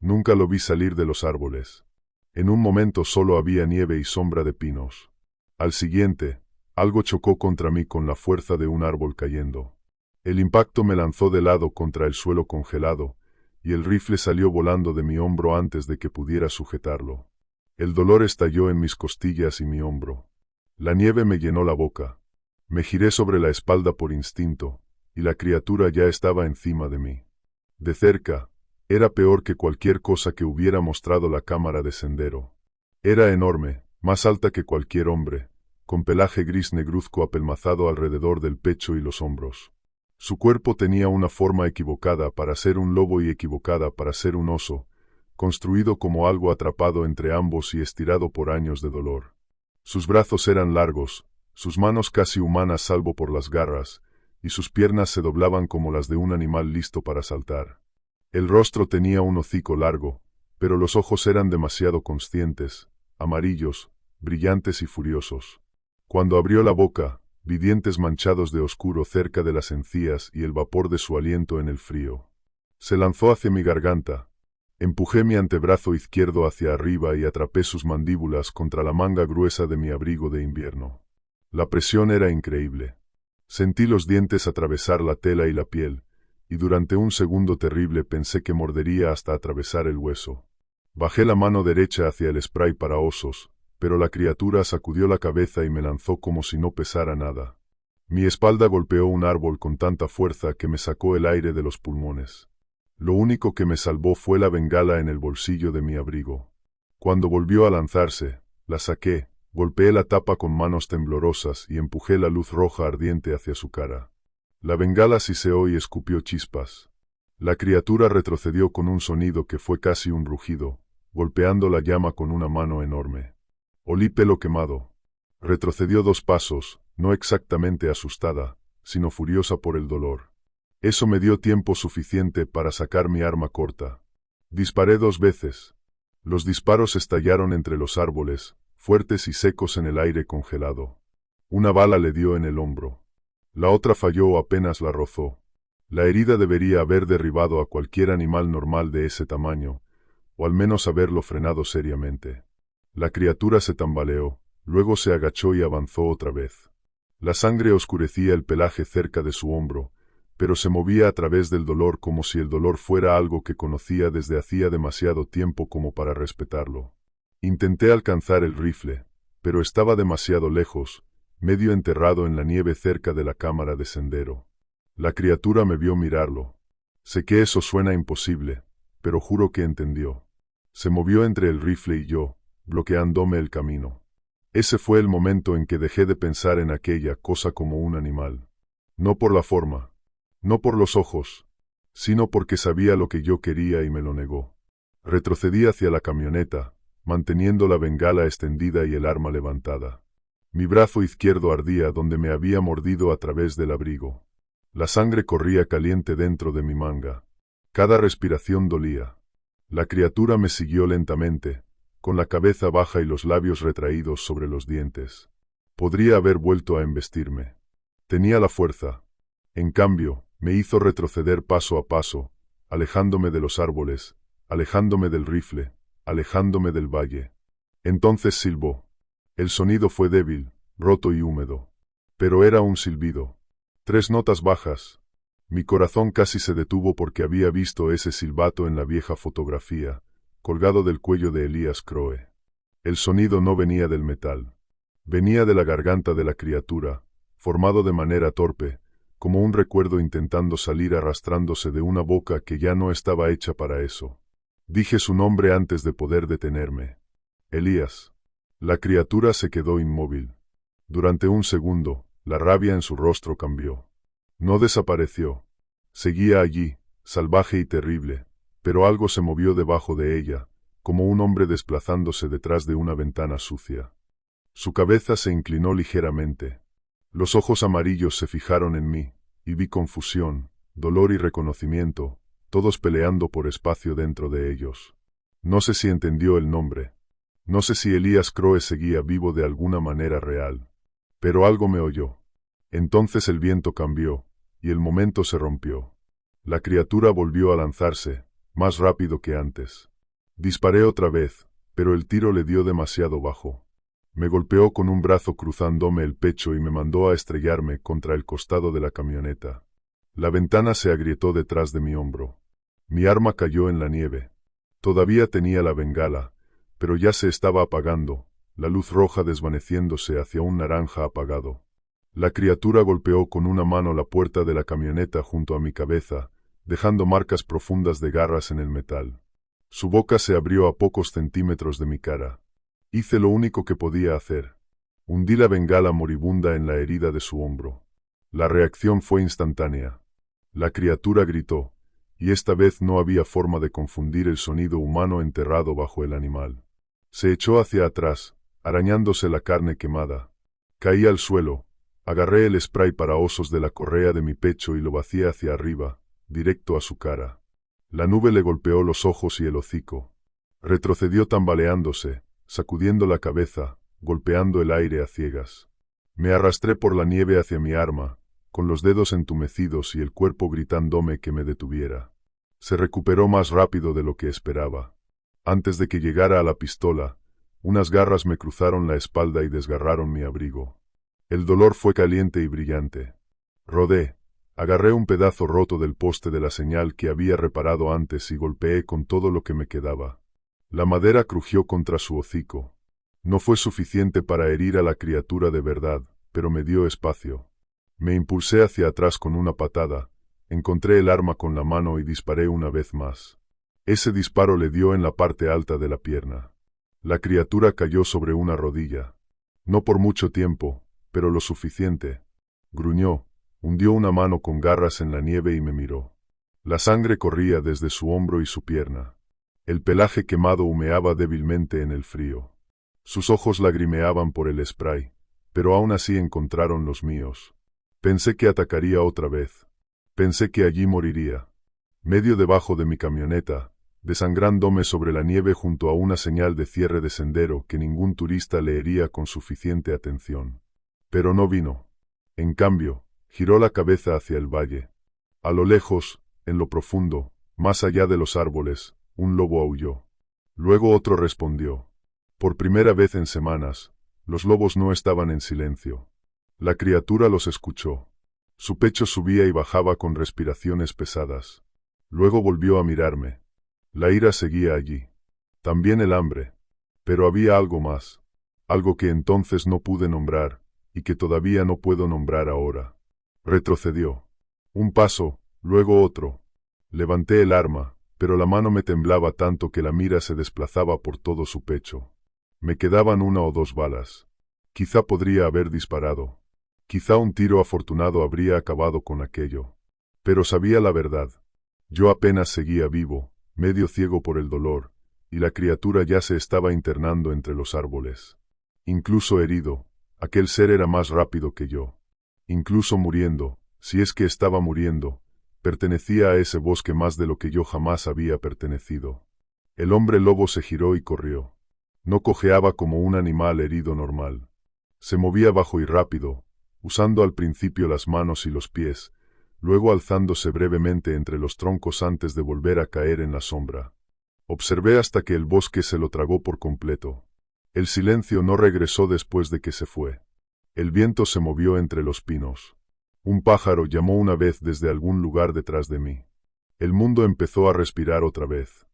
Nunca lo vi salir de los árboles. En un momento solo había nieve y sombra de pinos. Al siguiente, algo chocó contra mí con la fuerza de un árbol cayendo. El impacto me lanzó de lado contra el suelo congelado, y el rifle salió volando de mi hombro antes de que pudiera sujetarlo. El dolor estalló en mis costillas y mi hombro. La nieve me llenó la boca. Me giré sobre la espalda por instinto, y la criatura ya estaba encima de mí. De cerca, era peor que cualquier cosa que hubiera mostrado la cámara de sendero. Era enorme, más alta que cualquier hombre, con pelaje gris negruzco apelmazado alrededor del pecho y los hombros. Su cuerpo tenía una forma equivocada para ser un lobo y equivocada para ser un oso, construido como algo atrapado entre ambos y estirado por años de dolor. Sus brazos eran largos, sus manos casi humanas salvo por las garras, y sus piernas se doblaban como las de un animal listo para saltar. El rostro tenía un hocico largo, pero los ojos eran demasiado conscientes, amarillos, brillantes y furiosos. Cuando abrió la boca, vi dientes manchados de oscuro cerca de las encías y el vapor de su aliento en el frío. Se lanzó hacia mi garganta. Empujé mi antebrazo izquierdo hacia arriba y atrapé sus mandíbulas contra la manga gruesa de mi abrigo de invierno. La presión era increíble. Sentí los dientes atravesar la tela y la piel, y durante un segundo terrible pensé que mordería hasta atravesar el hueso. Bajé la mano derecha hacia el spray para osos, pero la criatura sacudió la cabeza y me lanzó como si no pesara nada. Mi espalda golpeó un árbol con tanta fuerza que me sacó el aire de los pulmones. Lo único que me salvó fue la bengala en el bolsillo de mi abrigo. Cuando volvió a lanzarse, la saqué, golpeé la tapa con manos temblorosas y empujé la luz roja ardiente hacia su cara. La bengala siseó y escupió chispas. La criatura retrocedió con un sonido que fue casi un rugido, golpeando la llama con una mano enorme. Olí pelo quemado. Retrocedió 2 pasos, no exactamente asustada, sino furiosa por el dolor. Eso me dio tiempo suficiente para sacar mi arma corta. Disparé 2 veces. Los disparos estallaron entre los árboles, fuertes y secos en el aire congelado. Una bala le dio en el hombro. La otra falló o apenas la rozó. La herida debería haber derribado a cualquier animal normal de ese tamaño, o al menos haberlo frenado seriamente. La criatura se tambaleó, luego se agachó y avanzó otra vez. La sangre oscurecía el pelaje cerca de su hombro, pero se movía a través del dolor como si el dolor fuera algo que conocía desde hacía demasiado tiempo como para respetarlo. Intenté alcanzar el rifle, pero estaba demasiado lejos, medio enterrado en la nieve cerca de la cámara de sendero. La criatura me vio mirarlo. Sé que eso suena imposible, pero juro que entendió. Se movió entre el rifle y yo, bloqueándome el camino. Ese fue el momento en que dejé de pensar en aquella cosa como un animal. No por la forma, no por los ojos, sino porque sabía lo que yo quería y me lo negó. Retrocedí hacia la camioneta, manteniendo la bengala extendida y el arma levantada. Mi brazo izquierdo ardía donde me había mordido a través del abrigo. La sangre corría caliente dentro de mi manga. Cada respiración dolía. La criatura me siguió lentamente, con la cabeza baja y los labios retraídos sobre los dientes. Podría haber vuelto a embestirme. Tenía la fuerza. En cambio, me hizo retroceder paso a paso, alejándome de los árboles, alejándome del rifle, alejándome del valle. Entonces silbó. El sonido fue débil, roto y húmedo. Pero era un silbido. 3 notas bajas. Mi corazón casi se detuvo porque había visto ese silbato en la vieja fotografía, colgado del cuello de Elías Crowe. El sonido no venía del metal. Venía de la garganta de la criatura, formado de manera torpe, como un recuerdo intentando salir arrastrándose de una boca que ya no estaba hecha para eso. Dije su nombre antes de poder detenerme. Elías. La criatura se quedó inmóvil. Durante un segundo, la rabia en su rostro cambió. No desapareció. Seguía allí, salvaje y terrible, pero algo se movió debajo de ella, como un hombre desplazándose detrás de una ventana sucia. Su cabeza se inclinó ligeramente. Los ojos amarillos se fijaron en mí, y vi confusión, dolor y reconocimiento, todos peleando por espacio dentro de ellos. No sé si entendió el nombre. No sé si Elías Crowe seguía vivo de alguna manera real. Pero algo me oyó. Entonces el viento cambió, y el momento se rompió. La criatura volvió a lanzarse, más rápido que antes. Disparé otra vez, pero el tiro le dio demasiado bajo. Me golpeó con un brazo cruzándome el pecho y me mandó a estrellarme contra el costado de la camioneta. La ventana se agrietó detrás de mi hombro. Mi arma cayó en la nieve. Todavía tenía la bengala, pero ya se estaba apagando, la luz roja desvaneciéndose hacia un naranja apagado. La criatura golpeó con una mano la puerta de la camioneta junto a mi cabeza, dejando marcas profundas de garras en el metal. Su boca se abrió a pocos centímetros de mi cara. Hice lo único que podía hacer. Hundí la bengala moribunda en la herida de su hombro. La reacción fue instantánea. La criatura gritó, y esta vez no había forma de confundir el sonido humano enterrado bajo el animal. Se echó hacia atrás, arañándose la carne quemada. Caí al suelo, agarré el spray para osos de la correa de mi pecho y lo vacié hacia arriba, directo a su cara. La nube le golpeó los ojos y el hocico. Retrocedió tambaleándose, sacudiendo la cabeza, golpeando el aire a ciegas. Me arrastré por la nieve hacia mi arma, con los dedos entumecidos y el cuerpo gritándome que me detuviera. Se recuperó más rápido de lo que esperaba. Antes de que llegara a la pistola, unas garras me cruzaron la espalda y desgarraron mi abrigo. El dolor fue caliente y brillante. Rodé, agarré un pedazo roto del poste de la señal que había reparado antes y golpeé con todo lo que me quedaba. La madera crujió contra su hocico. No fue suficiente para herir a la criatura de verdad, pero me dio espacio. Me impulsé hacia atrás con una patada, encontré el arma con la mano y disparé una vez más. Ese disparo le dio en la parte alta de la pierna. La criatura cayó sobre una rodilla. No por mucho tiempo, pero lo suficiente. Gruñó, hundió una mano con garras en la nieve y me miró. La sangre corría desde su hombro y su pierna. El pelaje quemado humeaba débilmente en el frío. Sus ojos lagrimeaban por el spray, pero aún así encontraron los míos. Pensé que atacaría otra vez. Pensé que allí moriría. Medio debajo de mi camioneta, desangrándome sobre la nieve junto a una señal de cierre de sendero que ningún turista leería con suficiente atención. Pero no vino. En cambio, giró la cabeza hacia el valle. A lo lejos, en lo profundo, más allá de los árboles, un lobo aulló. Luego otro respondió. Por primera vez en semanas, los lobos no estaban en silencio. La criatura los escuchó. Su pecho subía y bajaba con respiraciones pesadas. Luego volvió a mirarme. La ira seguía allí. También el hambre. Pero había algo más. Algo que entonces no pude nombrar, y que todavía no puedo nombrar ahora. Retrocedió. Un paso, luego otro. Levanté el arma, pero la mano me temblaba tanto que la mira se desplazaba por todo su pecho. Me quedaban 1 o 2 balas. Quizá podría haber disparado. Quizá un tiro afortunado habría acabado con aquello. Pero sabía la verdad. Yo apenas seguía vivo, medio ciego por el dolor, y la criatura ya se estaba internando entre los árboles. Incluso herido, aquel ser era más rápido que yo. Incluso muriendo, si es que estaba muriendo, pertenecía a ese bosque más de lo que yo jamás había pertenecido. El hombre lobo se giró y corrió. No cojeaba como un animal herido normal. Se movía bajo y rápido, usando al principio las manos y los pies, luego alzándose brevemente entre los troncos antes de volver a caer en la sombra. Observé hasta que el bosque se lo tragó por completo. El silencio no regresó después de que se fue. El viento se movió entre los pinos. Un pájaro llamó una vez desde algún lugar detrás de mí. El mundo empezó a respirar otra vez.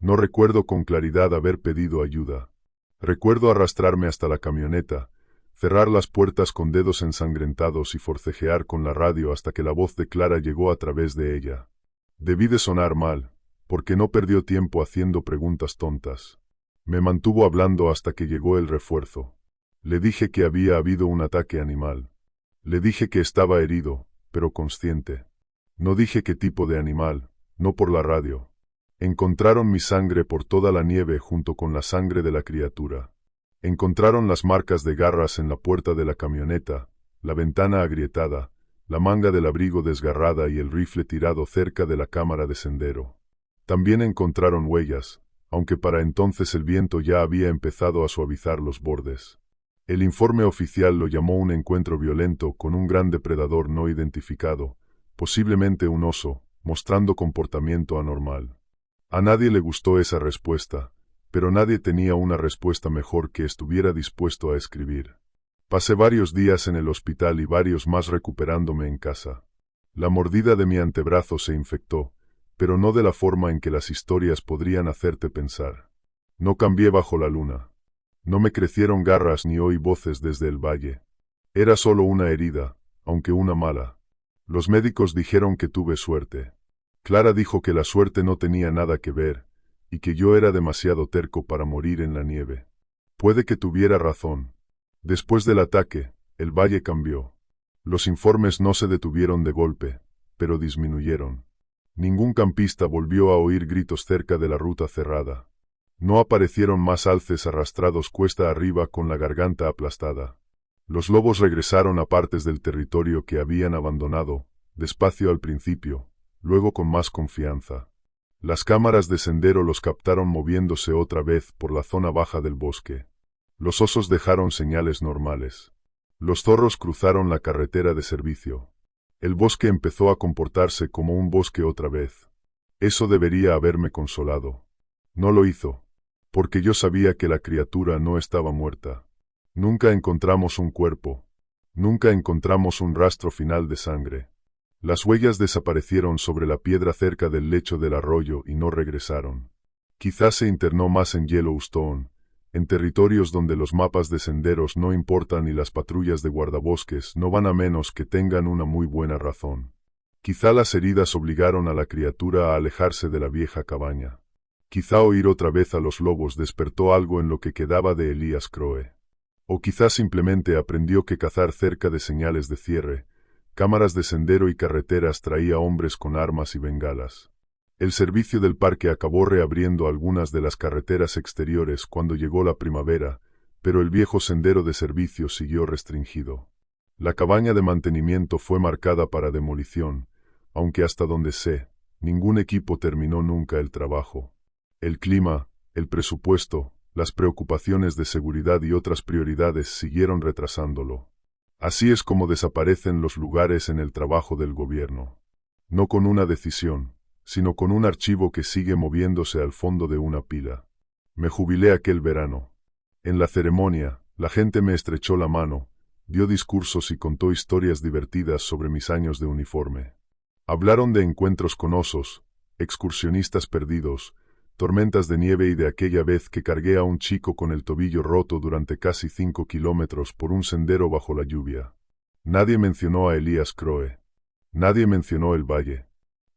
No recuerdo con claridad haber pedido ayuda. Recuerdo arrastrarme hasta la camioneta, cerrar las puertas con dedos ensangrentados y forcejear con la radio hasta que la voz de Clara llegó a través de ella. Debí de sonar mal, porque no perdió tiempo haciendo preguntas tontas. Me mantuvo hablando hasta que llegó el refuerzo. Le dije que había habido un ataque animal. Le dije que estaba herido, pero consciente. No dije qué tipo de animal, no por la radio. Encontraron mi sangre por toda la nieve junto con la sangre de la criatura. Encontraron las marcas de garras en la puerta de la camioneta, la ventana agrietada, la manga del abrigo desgarrada y el rifle tirado cerca de la cámara de sendero. También encontraron huellas, aunque para entonces el viento ya había empezado a suavizar los bordes. El informe oficial lo llamó un encuentro violento con un gran depredador no identificado, posiblemente un oso, mostrando comportamiento anormal. A nadie le gustó esa respuesta, pero nadie tenía una respuesta mejor que estuviera dispuesto a escribir. Pasé varios días en el hospital y varios más recuperándome en casa. La mordida de mi antebrazo se infectó, pero no de la forma en que las historias podrían hacerte pensar. No cambié bajo la luna. No me crecieron garras ni oí voces desde el valle. Era solo una herida, aunque una mala. Los médicos dijeron que tuve suerte. Clara dijo que la suerte no tenía nada que ver, y que yo era demasiado terco para morir en la nieve. Puede que tuviera razón. Después del ataque, el valle cambió. Los informes no se detuvieron de golpe, pero disminuyeron. Ningún campista volvió a oír gritos cerca de la ruta cerrada. No aparecieron más alces arrastrados cuesta arriba con la garganta aplastada. Los lobos regresaron a partes del territorio que habían abandonado, despacio al principio, luego con más confianza. Las cámaras de sendero los captaron moviéndose otra vez por la zona baja del bosque. Los osos dejaron señales normales. Los zorros cruzaron la carretera de servicio. El bosque empezó a comportarse como un bosque otra vez. Eso debería haberme consolado. No lo hizo, porque yo sabía que la criatura no estaba muerta. Nunca encontramos un cuerpo. Nunca encontramos un rastro final de sangre. Las huellas desaparecieron sobre la piedra cerca del lecho del arroyo y no regresaron. Quizás se internó más en Yellowstone, en territorios donde los mapas de senderos no importan y las patrullas de guardabosques no van a menos que tengan una muy buena razón. Quizá las heridas obligaron a la criatura a alejarse de la vieja cabaña. Quizá oír otra vez a los lobos despertó algo en lo que quedaba de Elías Crowe. O quizá simplemente aprendió que cazar cerca de señales de cierre, cámaras de sendero y carreteras traía hombres con armas y bengalas. El servicio del parque acabó reabriendo algunas de las carreteras exteriores cuando llegó la primavera, pero el viejo sendero de servicio siguió restringido. La cabaña de mantenimiento fue marcada para demolición, aunque hasta donde sé, ningún equipo terminó nunca el trabajo. El clima, el presupuesto, las preocupaciones de seguridad y otras prioridades siguieron retrasándolo. Así es como desaparecen los lugares en el trabajo del gobierno. No con una decisión, sino con un archivo que sigue moviéndose al fondo de una pila. Me jubilé aquel verano. En la ceremonia, la gente me estrechó la mano, dio discursos y contó historias divertidas sobre mis años de uniforme. Hablaron de encuentros con osos, excursionistas perdidos, tormentas de nieve y de aquella vez que cargué a un chico con el tobillo roto durante casi 5 kilómetros por un sendero bajo la lluvia. Nadie mencionó a Elías Crowe. Nadie mencionó el valle.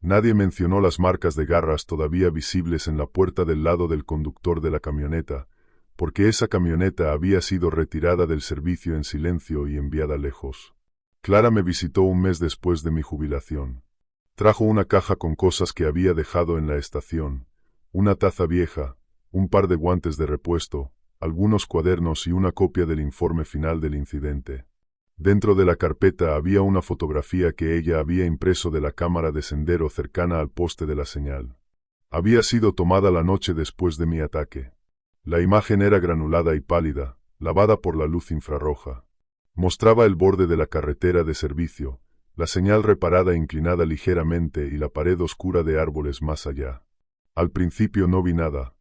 Nadie mencionó las marcas de garras todavía visibles en la puerta del lado del conductor de la camioneta, porque esa camioneta había sido retirada del servicio en silencio y enviada lejos. Clara me visitó un mes después de mi jubilación. Trajo una caja con cosas que había dejado en la estación, una taza vieja, un par de guantes de repuesto, algunos cuadernos y una copia del informe final del incidente. Dentro de la carpeta había una fotografía que ella había impreso de la cámara de sendero cercana al poste de la señal. Había sido tomada la noche después de mi ataque. La imagen era granulada y pálida, lavada por la luz infrarroja. Mostraba el borde de la carretera de servicio, la señal reparada inclinada ligeramente y la pared oscura de árboles más allá. Al principio no vi nada.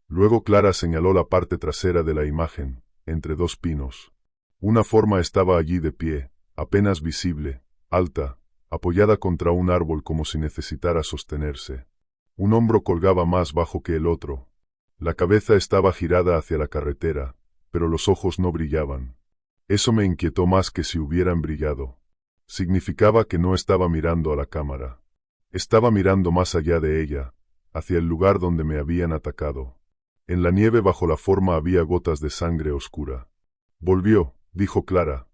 Luego Clara señaló la parte trasera de la imagen, entre dos pinos. Una forma estaba allí de pie, apenas visible, alta, apoyada contra un árbol como si necesitara sostenerse. Un hombro colgaba más bajo que el otro. La cabeza estaba girada hacia la carretera, pero los ojos no brillaban. Eso me inquietó más que si hubieran brillado. Significaba que no estaba mirando a la cámara. Estaba mirando más allá de ella, hacia el lugar donde me habían atacado. En la nieve bajo la forma había gotas de sangre oscura. Volvió, dijo Clara.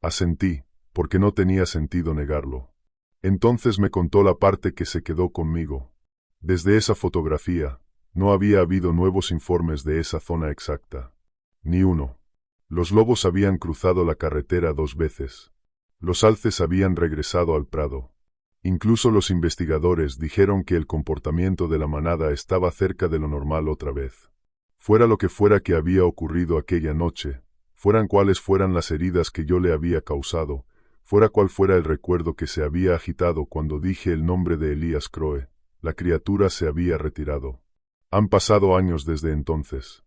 Asentí, porque no tenía sentido negarlo. Entonces me contó la parte que se quedó conmigo. Desde esa fotografía, no había habido nuevos informes de esa zona exacta. Ni uno. Los lobos habían cruzado la carretera 2 veces. Los alces habían regresado al prado. Incluso los investigadores dijeron que el comportamiento de la manada estaba cerca de lo normal otra vez. Fuera lo que fuera que había ocurrido aquella noche, fueran cuales fueran las heridas que yo le había causado, fuera cual fuera el recuerdo que se había agitado cuando dije el nombre de Elías Crowe, la criatura se había retirado. Han pasado años desde entonces.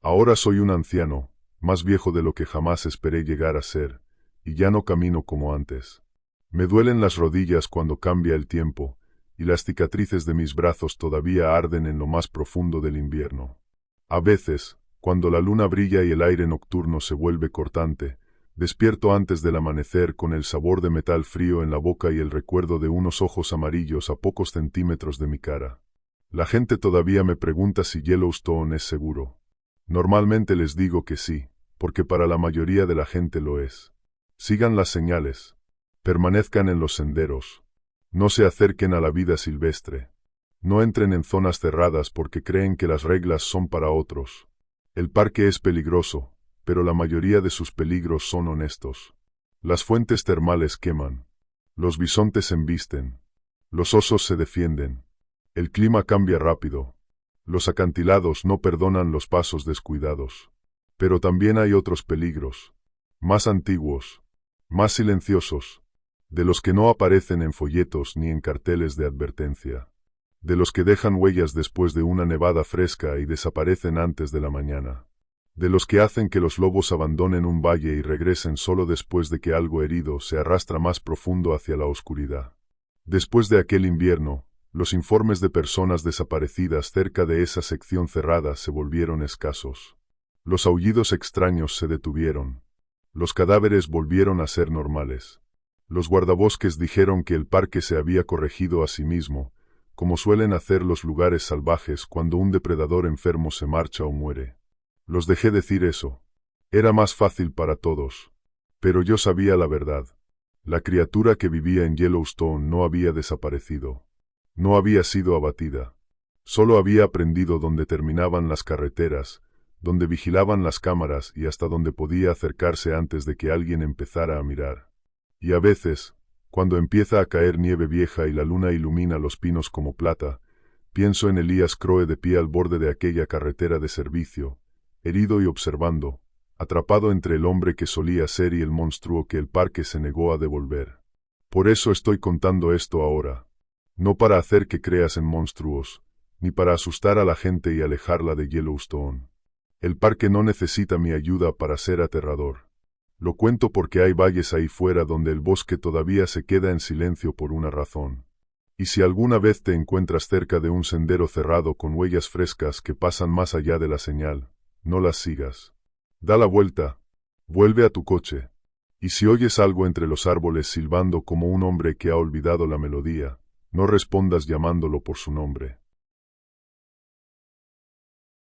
Ahora soy un anciano, más viejo de lo que jamás esperé llegar a ser, y ya no camino como antes. Me duelen las rodillas cuando cambia el tiempo, y las cicatrices de mis brazos todavía arden en lo más profundo del invierno. A veces, cuando la luna brilla y el aire nocturno se vuelve cortante, despierto antes del amanecer con el sabor de metal frío en la boca y el recuerdo de unos ojos amarillos a pocos centímetros de mi cara. La gente todavía me pregunta si Yellowstone es seguro. Normalmente les digo que sí, porque para la mayoría de la gente lo es. Sigan las señales. Permanezcan en los senderos. No se acerquen a la vida silvestre. No entren en zonas cerradas porque creen que las reglas son para otros. El parque es peligroso, pero la mayoría de sus peligros son honestos. Las fuentes termales queman. Los bisontes embisten. Los osos se defienden. El clima cambia rápido. Los acantilados no perdonan los pasos descuidados. Pero también hay otros peligros. Más antiguos. Más silenciosos. De los que no aparecen en folletos ni en carteles de advertencia. De los que dejan huellas después de una nevada fresca y desaparecen antes de la mañana. De los que hacen que los lobos abandonen un valle y regresen solo después de que algo herido se arrastra más profundo hacia la oscuridad. Después de aquel invierno, los informes de personas desaparecidas cerca de esa sección cerrada se volvieron escasos. Los aullidos extraños se detuvieron. Los cadáveres volvieron a ser normales. Los guardabosques dijeron que el parque se había corregido a sí mismo, como suelen hacer los lugares salvajes cuando un depredador enfermo se marcha o muere. Los dejé decir eso. Era más fácil para todos. Pero yo sabía la verdad. La criatura que vivía en Yellowstone no había desaparecido. No había sido abatida. Solo había aprendido dónde terminaban las carreteras, donde vigilaban las cámaras y hasta dónde podía acercarse antes de que alguien empezara a mirar. Y a veces, cuando empieza a caer nieve vieja y la luna ilumina los pinos como plata, pienso en Elías Crowe de pie al borde de aquella carretera de servicio, herido y observando, atrapado entre el hombre que solía ser y el monstruo que el parque se negó a devolver. Por eso estoy contando esto ahora. No para hacer que creas en monstruos, ni para asustar a la gente y alejarla de Yellowstone. El parque no necesita mi ayuda para ser aterrador. Lo cuento porque hay valles ahí fuera donde el bosque todavía se queda en silencio por una razón. Y si alguna vez te encuentras cerca de un sendero cerrado con huellas frescas que pasan más allá de la señal, no las sigas. Da la vuelta. Vuelve a tu coche. Y si oyes algo entre los árboles silbando como un hombre que ha olvidado la melodía, no respondas llamándolo por su nombre.